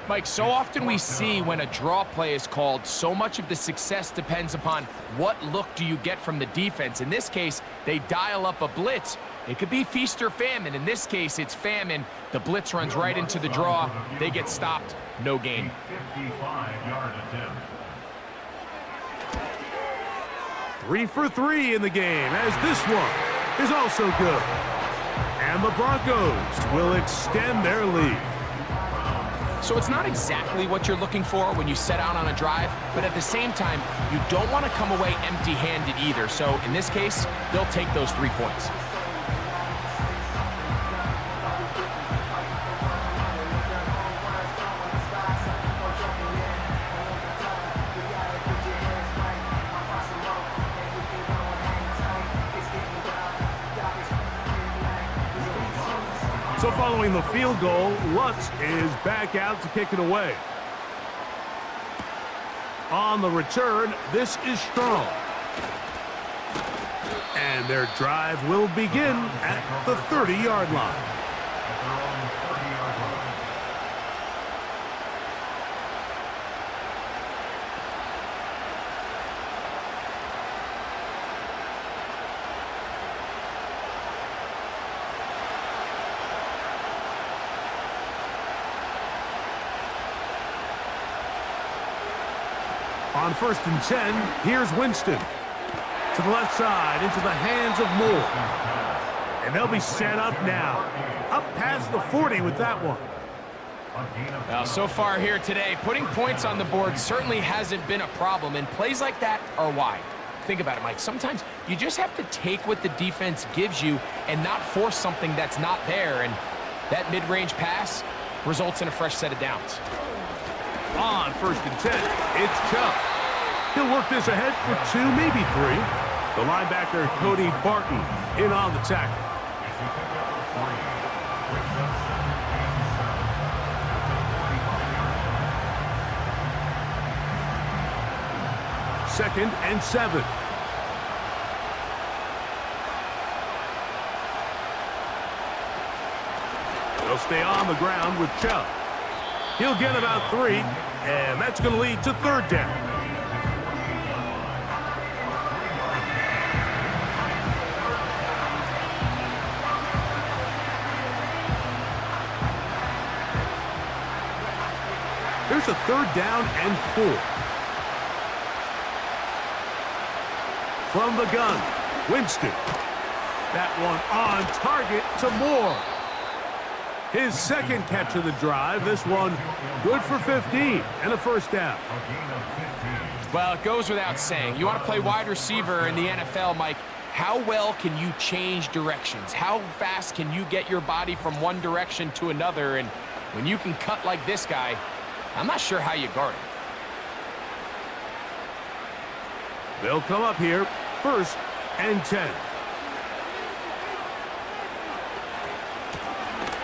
Mike, so often we see when a draw play is called, so much of the success depends upon what look do you get from the defense. In this case, they dial up a blitz. It could be feast or famine. In this case, it's famine. The blitz runs right into the draw. They get stopped. No gain. 55-yard attempt. 3 for 3 in the game, as this one is also good. And the Broncos will extend their lead. So it's not exactly what you're looking for when you set out on a drive, but at the same time, you don't want to come away empty-handed either. So in this case, they'll take those 3 points. So following the field goal, Lutz is back out to kick it away. On the return, this is Strong. And their drive will begin at the 30-yard line. On 1st and 10, here's Winston. To the left side, into the hands of Moore. And they'll be set up now. Up past the 40 with that one. Now, so far here today, putting points on the board certainly hasn't been a problem, and plays like that are why. Think about it, Mike. Sometimes you just have to take what the defense gives you and not force something that's not there, and that mid-range pass results in a fresh set of downs. On 1st and 10, it's Chubb. He'll work this ahead for 2, maybe 3. The linebacker, Cody Barton, in on the tackle. Second and 7. They'll stay on the ground with Chubb. He'll get about 3, and that's going to lead to 3rd down. Here's a 3rd down and 4. From the gun, Winston. That one on target to Moore. His 2nd catch of the drive. This one good for 15 and a 1st down. Well, it goes without saying. You want to play wide receiver in the NFL, Mike. How well can you change directions? How fast can you get your body from one direction to another? And when you can cut like this guy, I'm not sure how you guard him. They'll come up here, 1st and 10.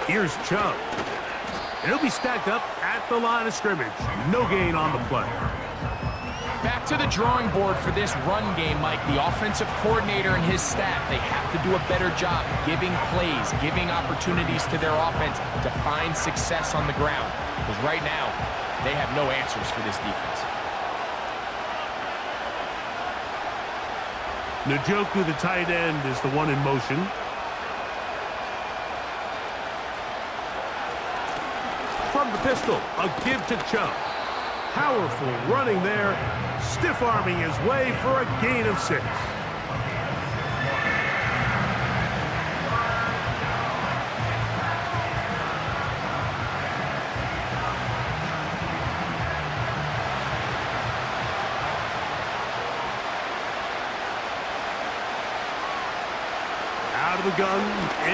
Here's Chubb. And he'll be stacked up at the line of scrimmage. No gain on the play. Back to the drawing board for this run game, Mike. The offensive coordinator and his staff, they have to do a better job giving plays, giving opportunities to their offense to find success on the ground. Because right now, they have no answers for this defense. Njoku, the tight end, is the one in motion. From the pistol, a give to Chubb. Powerful running there, stiff-arming his way for a gain of 6. Out of the gun,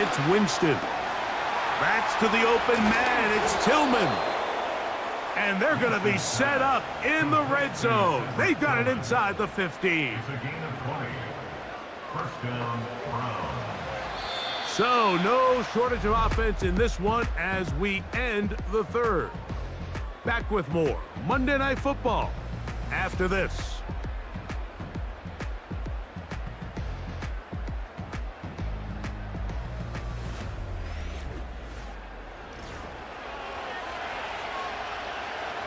it's Winston. That's to the open man. It's Tillman. And they're going to be set up in the red zone. They've got it inside the 15. It's a gain of 20. First down, Browns. So no shortage of offense in this one as we end the third. Back with more Monday Night Football after this.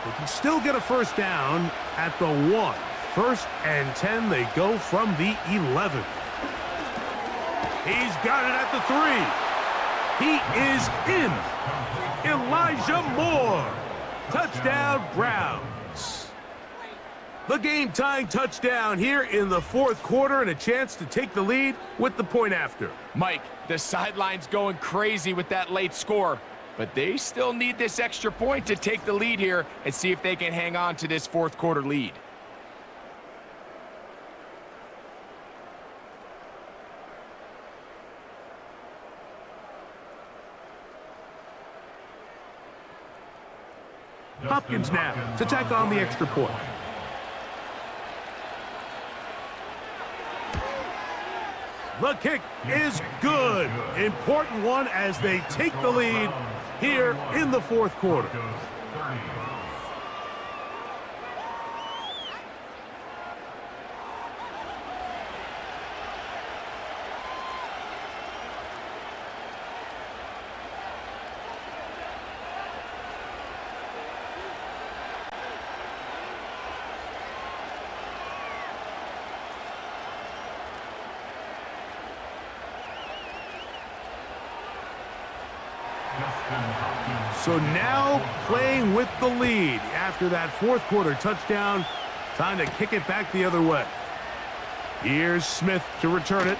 They can still get a first down at the 1. First and 10, they go from the 11. He's got it at the 3. He is in. Elijah Moore. Touchdown, Browns. The game-tying touchdown here in the fourth quarter and a chance to take the lead with the point after. Mike, the sideline's going crazy with that late score, but they still need this extra point to take the lead here and see if they can hang on to this fourth quarter lead. Hopkins now to tack on the extra point. The kick is good. Important one as they take the lead here in the fourth quarter. So now playing with the lead after that fourth quarter touchdown. Time to kick it back the other way. Here's Smith to return it.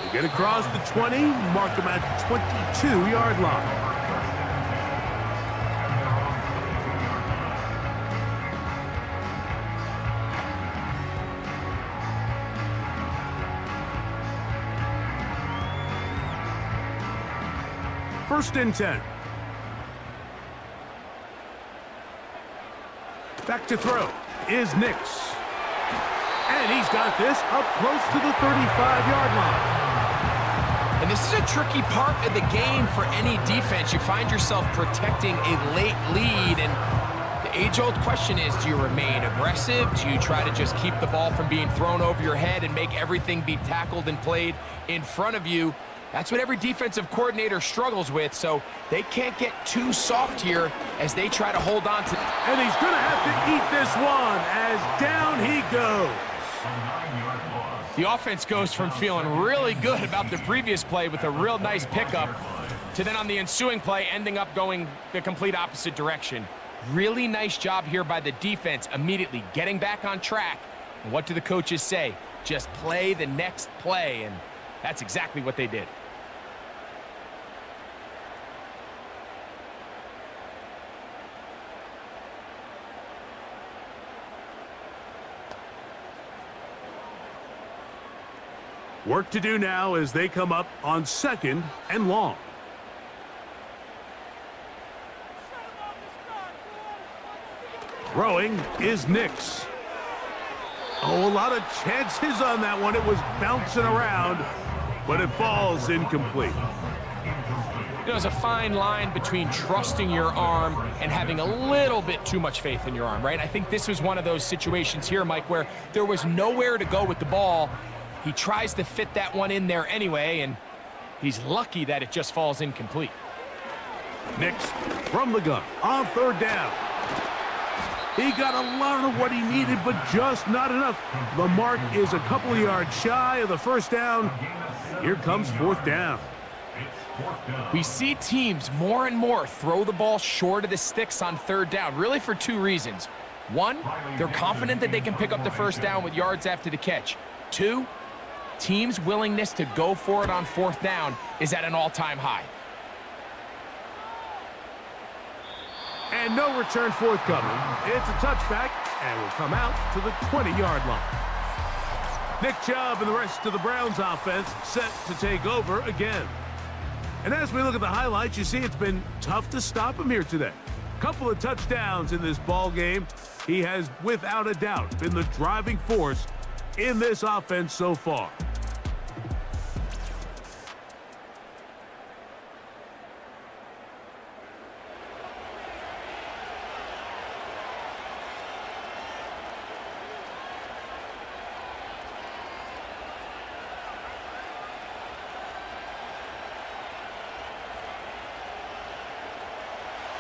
They get across the 20, mark him at the 22-yard line. First and 10. Back to throw is Nix. And he's got this up close to the 35-yard line. And this is a tricky part of the game for any defense. You find yourself protecting a late lead, and the age-old question is, do you remain aggressive? Do you try to just keep the ball from being thrown over your head and make everything be tackled and played in front of you? That's what every defensive coordinator struggles with, so they can't get too soft here as they try to hold on to. And he's going to have to eat this one as down he goes. The offense goes from feeling really good about the previous play with a real nice pickup to then on the ensuing play ending up going the complete opposite direction. Really nice job here by the defense immediately getting back on track. And what do the coaches say? Just play the next play, and that's exactly what they did. Work to do now as they come up on second and long. Throwing is Nix. Oh, a lot of chances on that one. It was bouncing around, but it falls incomplete. You know, there's a fine line between trusting your arm and having a little bit too much faith in your arm, right? I think this was one of those situations here, Mike, where there was nowhere to go with the ball. He tries to fit that one in there anyway, and he's lucky that it just falls incomplete. Nix from the gun on third down. He got a lot of what he needed, but just not enough. The mark is a couple of yards shy of the first down. Here comes fourth down. We see teams more and more throw the ball short of the sticks on third down, really for two reasons. One, they're confident that they can pick up the first down with yards after the catch. Two, teams' willingness to go for it on fourth down is at an all-time high. And no return forthcoming. It's a touchback, and will come out to the 20-yard line. Nick Chubb and the rest of the Browns offense set to take over again. And as we look at the highlights, you see it's been tough to stop him here today. Couple of touchdowns in this ball game. He has, without a doubt, been the driving force in this offense so far.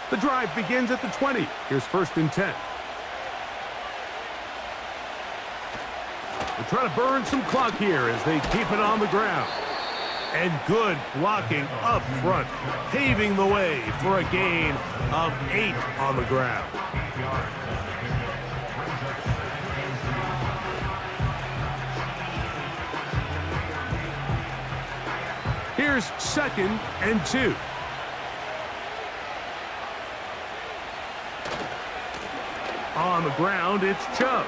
The drive begins at the 20. Here's 1st and 10. They're trying to burn some clock here as they keep it on the ground. And good blocking up front, paving the way for a gain of 8 on the ground. Here's 2nd and 2. On the ground, it's Chubb.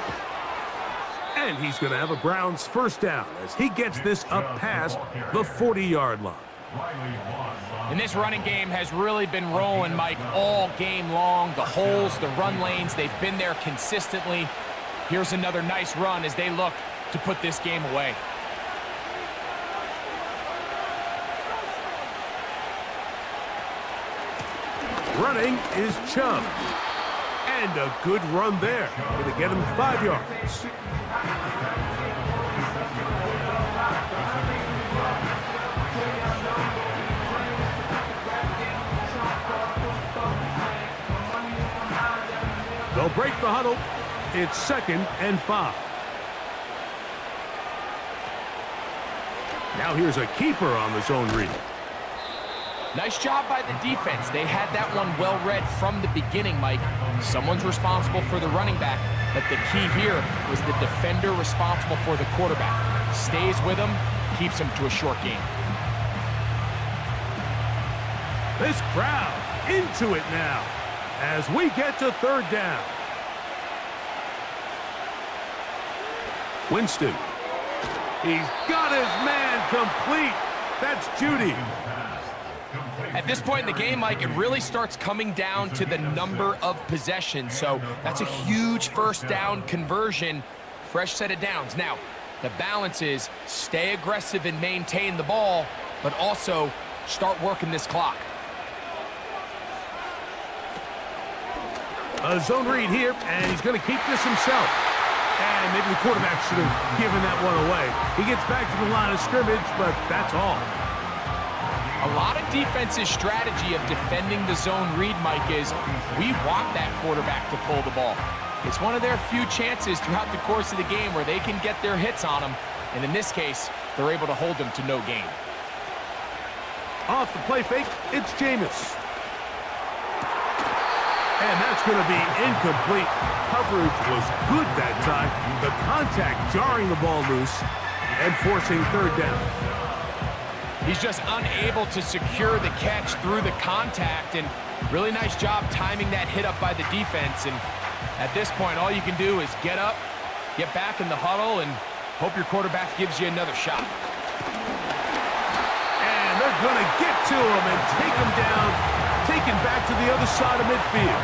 And he's going to have a Browns 1st down as he gets this up past the 40-yard line. And this running game has really been rolling, Mike, all game long. The holes, the run lanes, they've been there consistently. Here's another nice run as they look to put this game away. Running is Chubb. And a good run there. Going to get him 5 yards. They'll break the huddle. It's 2nd and 5. Now here's a keeper on the zone read. Nice job by the defense. They had that one well read from the beginning, Mike. Someone's responsible for the running back, but the key here was the defender responsible for the quarterback. Stays with him, keeps him to a short game. This crowd into it now as we get to 3rd down. Winston. He's got his man complete. That's Judy. At this point in the game, Mike, it really starts coming down to the number of possessions. So that's a huge 1st down conversion. Fresh set of downs. Now, the balance is stay aggressive and maintain the ball, but also start working this clock. A zone read here, and he's going to keep this himself. And maybe the quarterback should have given that one away. He gets back to the line of scrimmage, but that's all. A lot of defense's strategy of defending the zone read, Mike, is we want that quarterback to pull the ball. It's one of their few chances throughout the course of the game where they can get their hits on him. And in this case, they're able to hold them to no gain. Off the play fake, it's Jameis. And that's going to be incomplete. Coverage was good that time. The contact jarring the ball loose and forcing 3rd down. He's just unable to secure the catch through the contact, and really nice job timing that hit up by the defense. And at this point, all you can do is get up, get back in the huddle, and hope your quarterback gives you another shot. And they're going to get to him and take him down, taken back to the other side of midfield.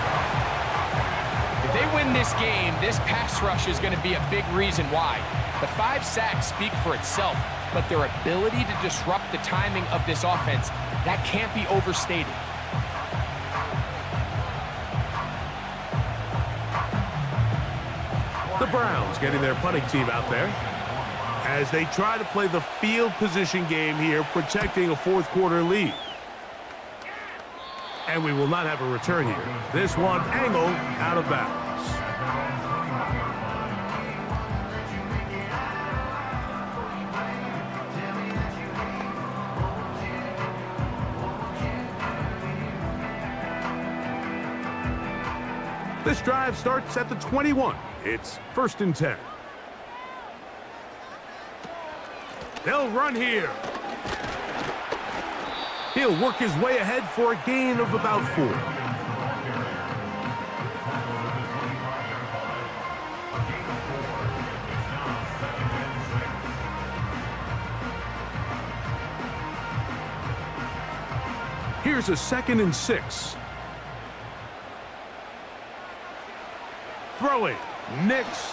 If they win this game, this pass rush is going to be a big reason why. The 5 sacks speak for itself, but their ability to disrupt the timing of this offense, that can't be overstated. The Browns getting their punting team out there as they try to play the field position game here, protecting a 4th quarter lead. And we will not have a return here. This one angled out of bounds. This drive starts at the 21. It's 1st and 10. They'll run here. He'll work his way ahead for a gain of about 4. Here's a 2nd and 6. Throwing. Nix.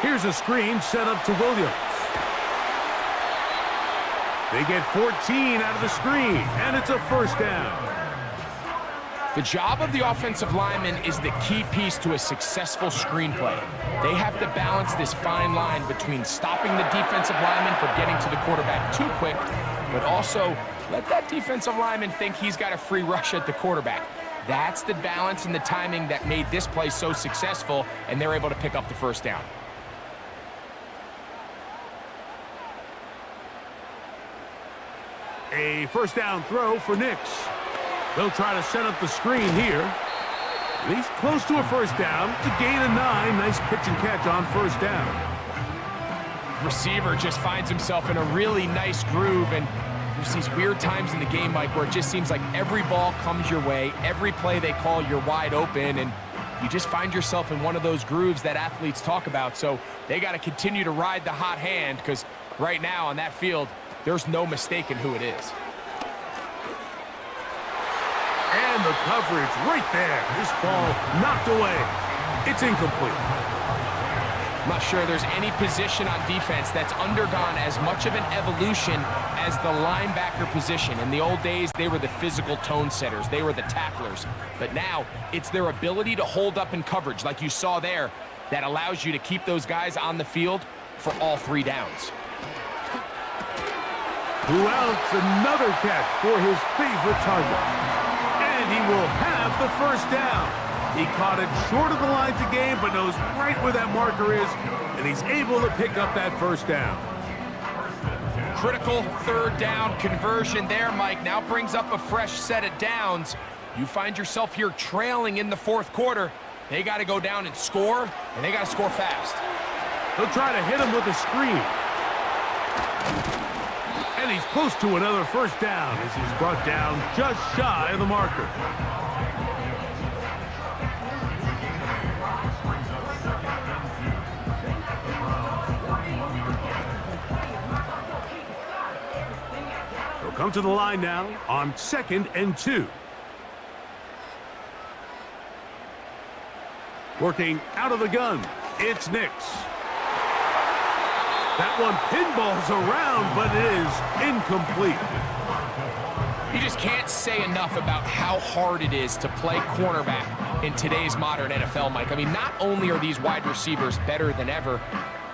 Here's a screen set up to Williams. They get 14 out of the screen, and it's a first down. The job of the offensive lineman is the key piece to a successful screenplay. They have to balance this fine line between stopping the defensive lineman from getting to the quarterback too quick, but also let that defensive lineman think he's got a free rush at the quarterback. That's the balance and the timing that made this play so successful, and they're able to pick up the first down. A first down throw for Nix. They'll try to set up the screen here. He's close to a first down. To gain a 9. Nice pitch and catch on first down. Receiver just finds himself in a really nice groove, and there's these weird times in the game, Mike, where it just seems like every ball comes your way. Every play they call, you're wide open, and you just find yourself in one of those grooves that athletes talk about. So they got to continue to ride the hot hand, because right now on that field, there's no mistaking who it is. And the coverage right there. This ball knocked away. It's incomplete. I'm not sure there's any position on defense that's undergone as much of an evolution as the linebacker position. In the old days, they were the physical tone setters. They were the tacklers. But now, it's their ability to hold up in coverage, like you saw there, that allows you to keep those guys on the field for all 3 downs. Who else? Another catch for his favorite target. And he will have the first down. He caught it short of the line to gain, but knows right where that marker is, and he's able to pick up that first down. Critical 3rd down conversion there, Mike. Now brings up a fresh set of downs. You find yourself here trailing in the 4th quarter. They got to go down and score, and they got to score fast. They'll try to hit him with a screen. And he's close to another first down as he's brought down just shy of the marker. They'll come to the line now on 2nd and 2. Working out of the gun, it's Nix. That one pinballs around, but it is incomplete. You just can't say enough about how hard it is to play cornerback in today's modern NFL, Mike. I mean, not only are these wide receivers better than ever,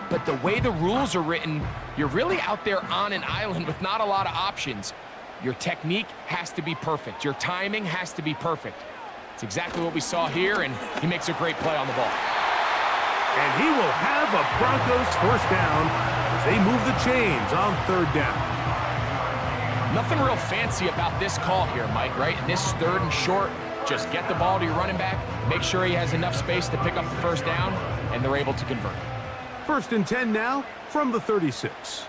but the way the rules are written, you're really out there on an island with not a lot of options. Your technique has to be perfect. Your timing has to be perfect. It's exactly what we saw here, and he makes a great play on the ball. And he will have a Broncos first down as they move the chains on 3rd down. Nothing real fancy about this call here, Mike, right? This 3rd and short, just get the ball to your running back, make sure he has enough space to pick up the first down, and they're able to convert. 1st and 10 now from the 36.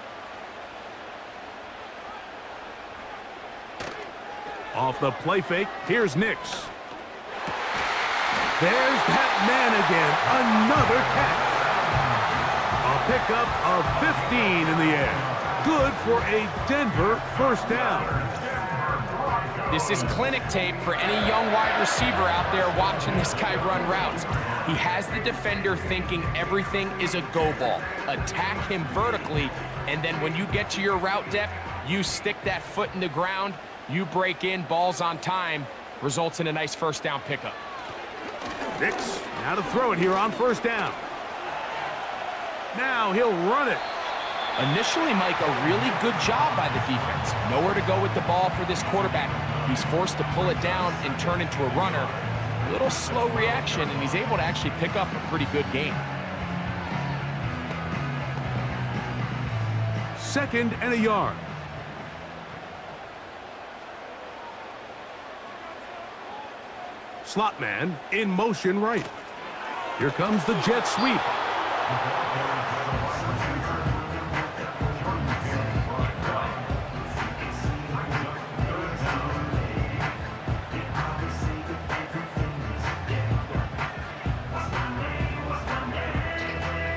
Off the play fake, here's Nix. There's that man again, another catch. A pickup of 15 in the air. Good for a Denver first down. This is clinic tape for any young wide receiver out there watching this guy run routes. He has the defender thinking everything is a go ball. Attack him vertically, and then when you get to your route depth, you stick that foot in the ground, you break in, balls on time, results in a nice first down pickup. Nix, now to throw it here on first down. Now he'll run it. Initially, Mike, a really good job by the defense. Nowhere to go with the ball for this quarterback. He's forced to pull it down and turn into a runner. A little slow reaction, and he's able to actually pick up a pretty good gain. 2nd and a yard. Slot man in motion right. Here comes the jet sweep.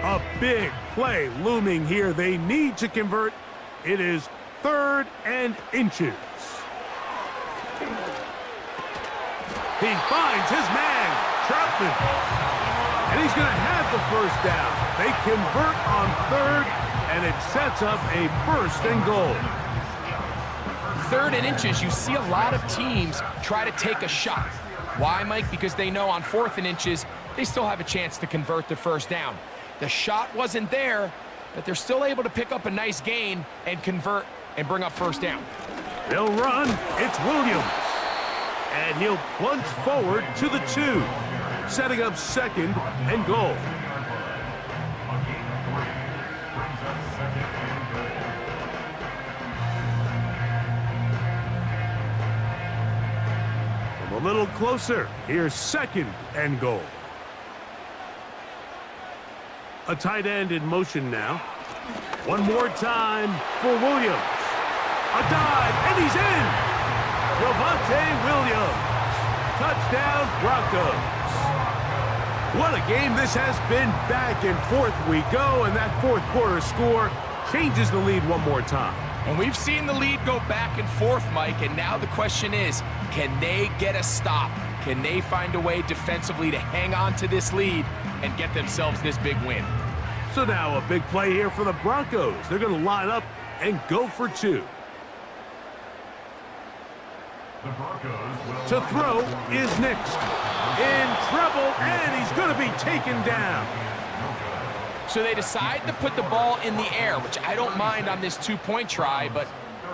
A big play looming here. They need to convert. It is 3rd and inches. He finds his man, Troutman. And he's going to have the first down. They convert on third, and it sets up a 1st and goal. 3rd and inches, you see a lot of teams try to take a shot. Why, Mike? Because they know on 4th and inches, they still have a chance to convert the 1st down. The shot wasn't there, but they're still able to pick up a nice gain and convert and bring up 1st down. They'll run. It's Williams. And he'll plunge forward to the 2, setting up 2nd and goal. From a little closer, here's 2nd and goal. A tight end in motion now. One more time for Williams. A dive, and he's in! Javonte Williams. Touchdown, Broncos. What a game this has been. Back and forth we go, and that 4th quarter score changes the lead one more time. And we've seen the lead go back and forth, Mike, and now the question is, can they get a stop? Can they find a way defensively to hang on to this lead and get themselves this big win? So now a big play here for the Broncos. They're going to line up and go for 2. To throw is next. In trouble, and he's going to be taken down. So they decide to put the ball in the air, which I don't mind on this 2-point try, but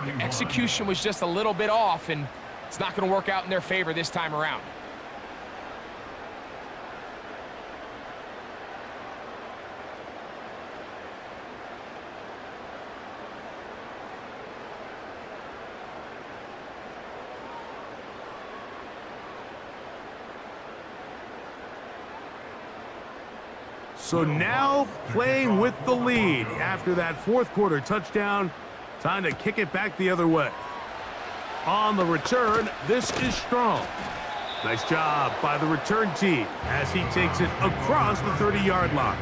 the execution was just a little bit off, and it's not going to work out in their favor this time around. So now playing with the lead after that 4th quarter touchdown. Time to kick it back the other way. On the return, this is Strong. Nice job by the return team as he takes it across the 30-yard line.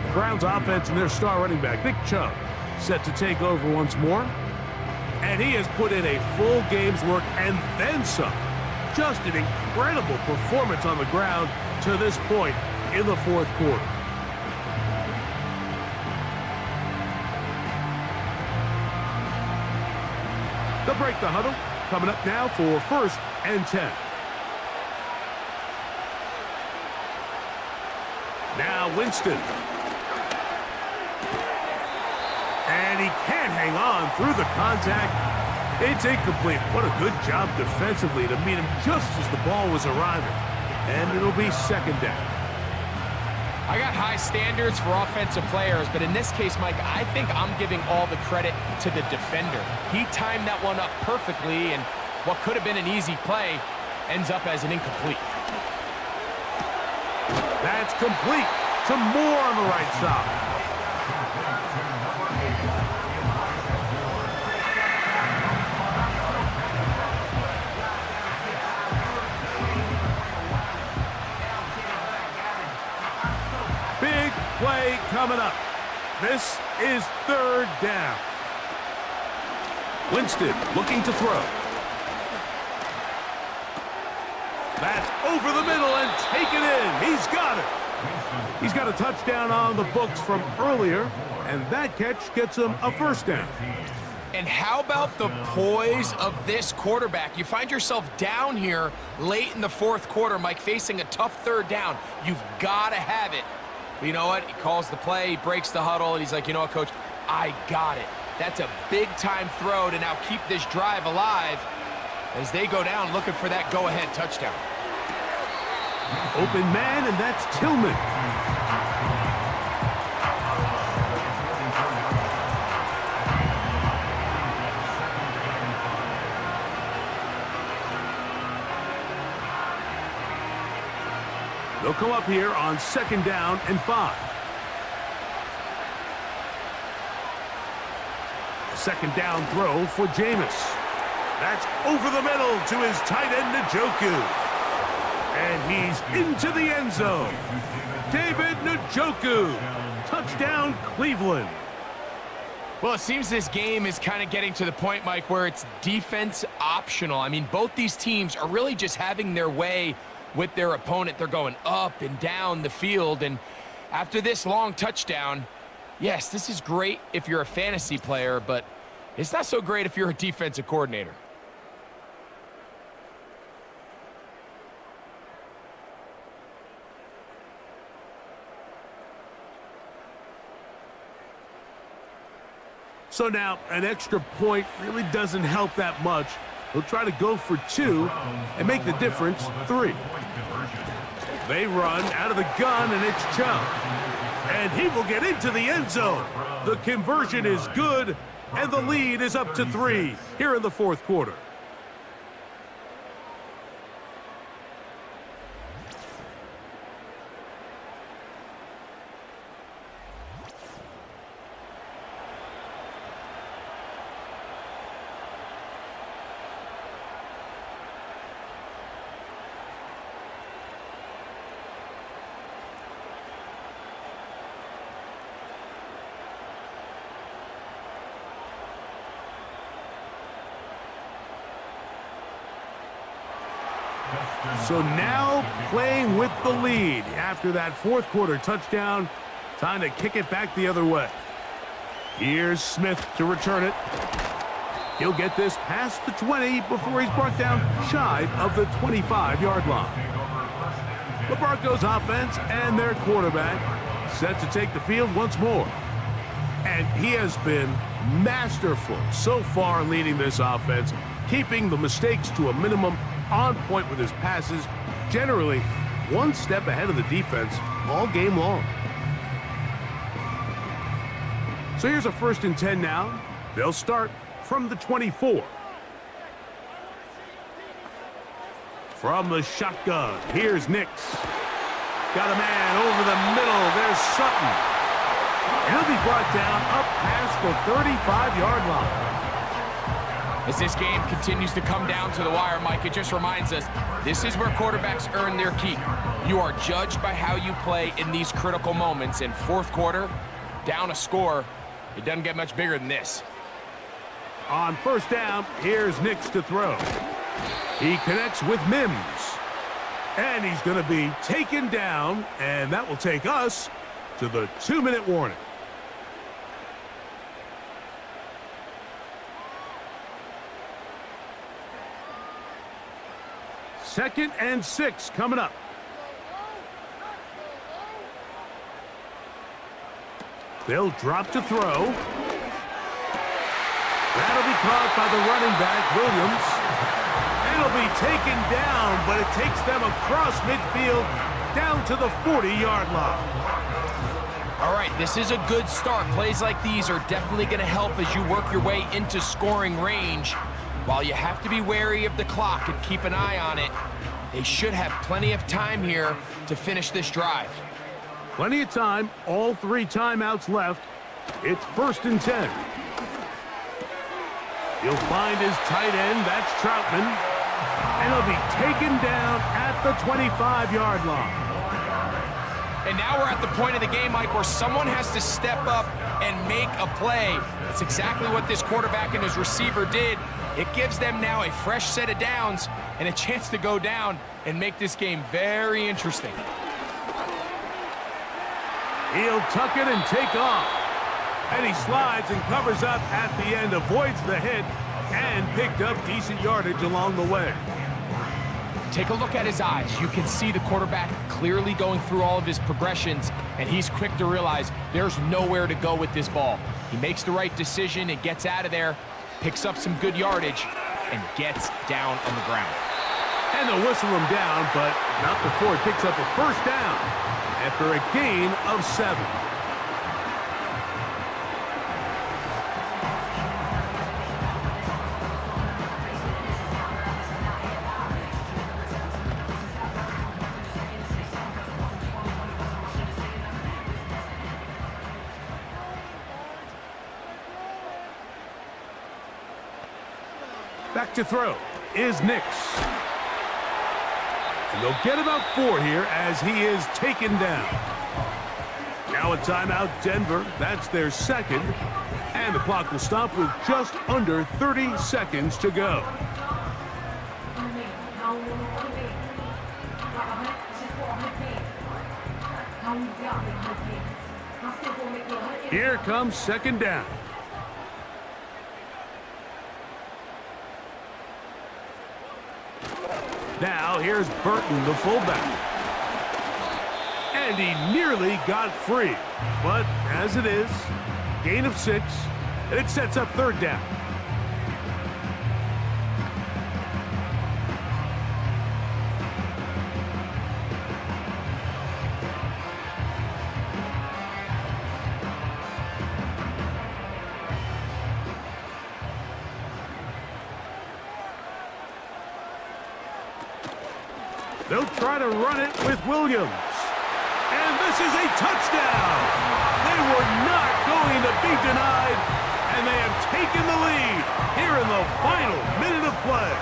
The Browns offense and their star running back, Nick Chubb, set to take over once more. And he has put in a full game's work and then some. Just an incredible performance on the ground to this point in the 4th quarter. They'll break the huddle. Coming up now for 1st and 10. Now Winston. And he can't hang on through the contact. It's incomplete. What a good job defensively to meet him just as the ball was arriving. And it'll be 2nd down. I got high standards for offensive players, but in this case, Mike, I think I'm giving all the credit to the defender. He timed that one up perfectly, and what could have been an easy play ends up as an incomplete. That's complete. Some more on the right side. Big play coming up. This is 3rd down. Winston looking to throw. That's over the middle and taken in. He's got it. He's got a touchdown on the books from earlier, and that catch gets him a 1st down. And how about the poise of this quarterback? You find yourself down here late in the 4th quarter, Mike, facing a tough 3rd down. You've got to have it. But you know what? He calls the play, he breaks the huddle, and he's like, you know what, Coach? I got it. That's a big-time throw to now keep this drive alive as they go down looking for that go-ahead touchdown. Open man, and that's Tillman. They'll come up here on 2nd down and 5. 2nd down throw for Jameis. That's over the middle to his tight end, Njoku. And he's into the end zone. David Njoku. Touchdown, Cleveland. Well, it seems this game is kind of getting to the point, Mike, where it's defense optional. I mean, both these teams are really just having their way with their opponent. They're going up and down the field, and after this long touchdown, yes, this is great if you're a fantasy player, but it's not so great if you're a defensive coordinator. So now, an extra point really doesn't help that much. He'll try to go for 2 and make the difference 3. They run out of the gun, and it's Chubb. And he will get into the end zone. The conversion is good, and the lead is up to 3 here in the fourth quarter. So now playing with the lead after that fourth quarter touchdown. Time to kick it back the other way. Here's Smith to return it. He'll get this past the 20 before he's brought down shy of the 25-yard line. The Broncos offense and their quarterback set to take the field once more. And he has been masterful so far leading this offense, keeping the mistakes to a minimum, on point with his passes, generally one step ahead of the defense all game long. So here's a 1st and 10 now. They'll start from the 24. From the shotgun, here's Nix. Got a man over the middle. There's Sutton. And he'll be brought down up past the 35-yard line. As this game continues to come down to the wire, Mike, it just reminds us, this is where quarterbacks earn their keep. You are judged by how you play in these critical moments. In fourth quarter, down a score, it doesn't get much bigger than this. On 1st down, here's Nix to throw. He connects with Mims. And he's going to be taken down, and that will take us to the 2-minute warning. 2nd and 6 coming up. They'll drop to throw. That'll be caught by the running back, Williams. It'll be taken down, but it takes them across midfield down to the 40-yard line. All right, this is a good start. Plays like these are definitely going to help as you work your way into scoring range. While you have to be wary of the clock and keep an eye on it, they should have plenty of time here to finish this drive. Plenty of time, all 3 timeouts left. It's 1st and 10. He'll find his tight end, that's Troutman, and he'll be taken down at the 25-yard line. And now we're at the point of the game, Mike, where someone has to step up and make a play. That's exactly what this quarterback and his receiver did. It gives them now a fresh set of downs and a chance to go down and make this game very interesting. He'll tuck it and take off. And he slides and covers up at the end, avoids the hit, and picked up decent yardage along the way. Take a look at his eyes. You can see the quarterback clearly going through all of his progressions, and he's quick to realize there's nowhere to go with this ball. He makes the right decision and gets out of there, picks up some good yardage, and gets down on the ground. And they'll whistle him down, but not before he picks up a 1st down after a gain of 7. Back to throw is Nix. And they'll get about 4 here as he is taken down. Now a timeout, Denver. That's their second. And the clock will stop with just under 30 seconds to go. Here comes second down. Now here's Burton, the fullback. And he nearly got free. But as it is, gain of 6, and it sets up third down. They'll try to run it with Williams. And this is a touchdown. They were not going to be denied, and they have taken the lead here in the final minute of play.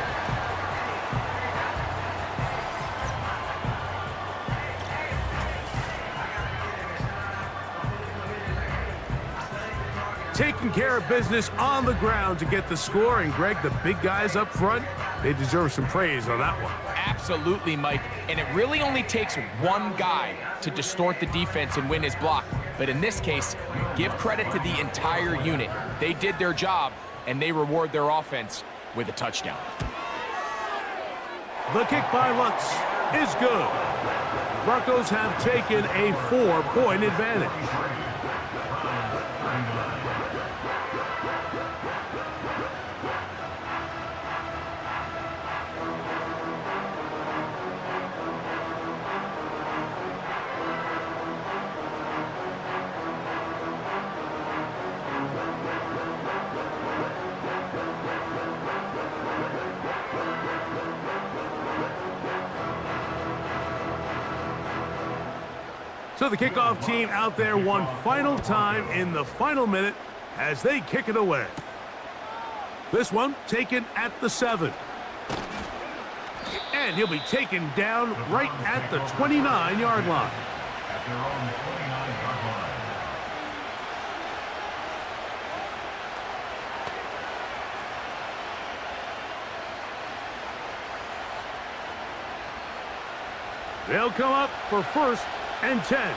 Taking care of business on the ground to get the score, and Greg, the big guys up front, they deserve some praise on that one. Absolutely, Mike. And it really only takes one guy to distort the defense and win his block. But in this case, give credit to the entire unit. They did their job, and they reward their offense with a touchdown. The kick by Lutz is good. Broncos have taken a 4-point advantage. So the kickoff team out there one final time in the final minute as they kick it away. This one taken at the 7. And he'll be taken down right at the 29-yard line. They'll come up for 1st and 10.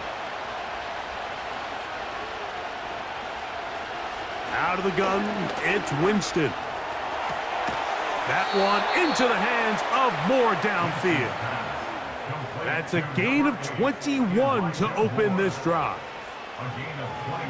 Out of the gun, it's Winston. That one into the hands of Moore downfield. That's a gain of 21 to open this drive.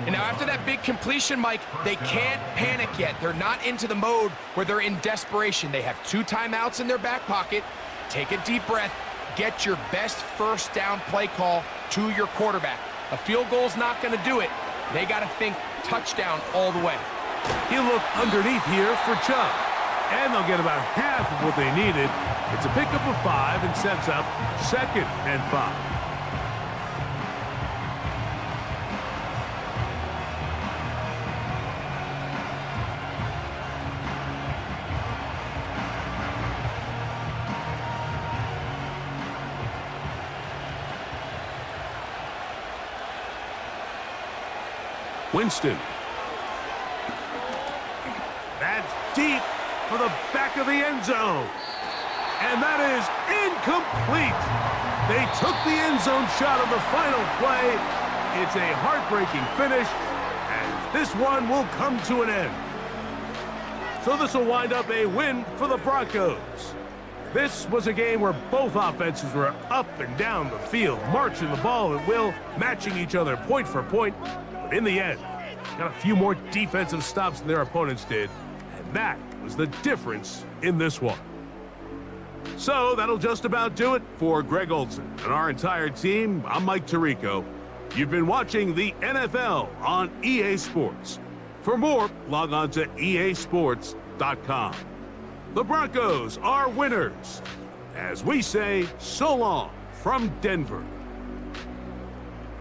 And now after that big completion, Mike, they can't panic yet. They're not into the mode where they're in desperation. They have 2 timeouts in their back pocket. Take a deep breath. Get your best first down play call to your quarterback. A field goal's not going to do it. They got to think touchdown all the way. He'll look underneath here for Chubb. And they'll get about half of what they needed. It's a pickup of 5 and sets up 2nd and 5. Winston. That's deep for the back of the end zone. And that is incomplete. They took the end zone shot on the final play. It's a heartbreaking finish, and this one will come to an end. So this will wind up a win for the Broncos. This was a game where both offenses were up and down the field, marching the ball at will, matching each other point for point. But in the end, got a few more defensive stops than their opponents did, and that was the difference in this one. So that'll just about do it for Greg Olson and our entire team. I'm Mike Tirico. You've been watching the NFL on EA Sports. For more, log on to easports.com. The Broncos are winners. As we say, so long from Denver.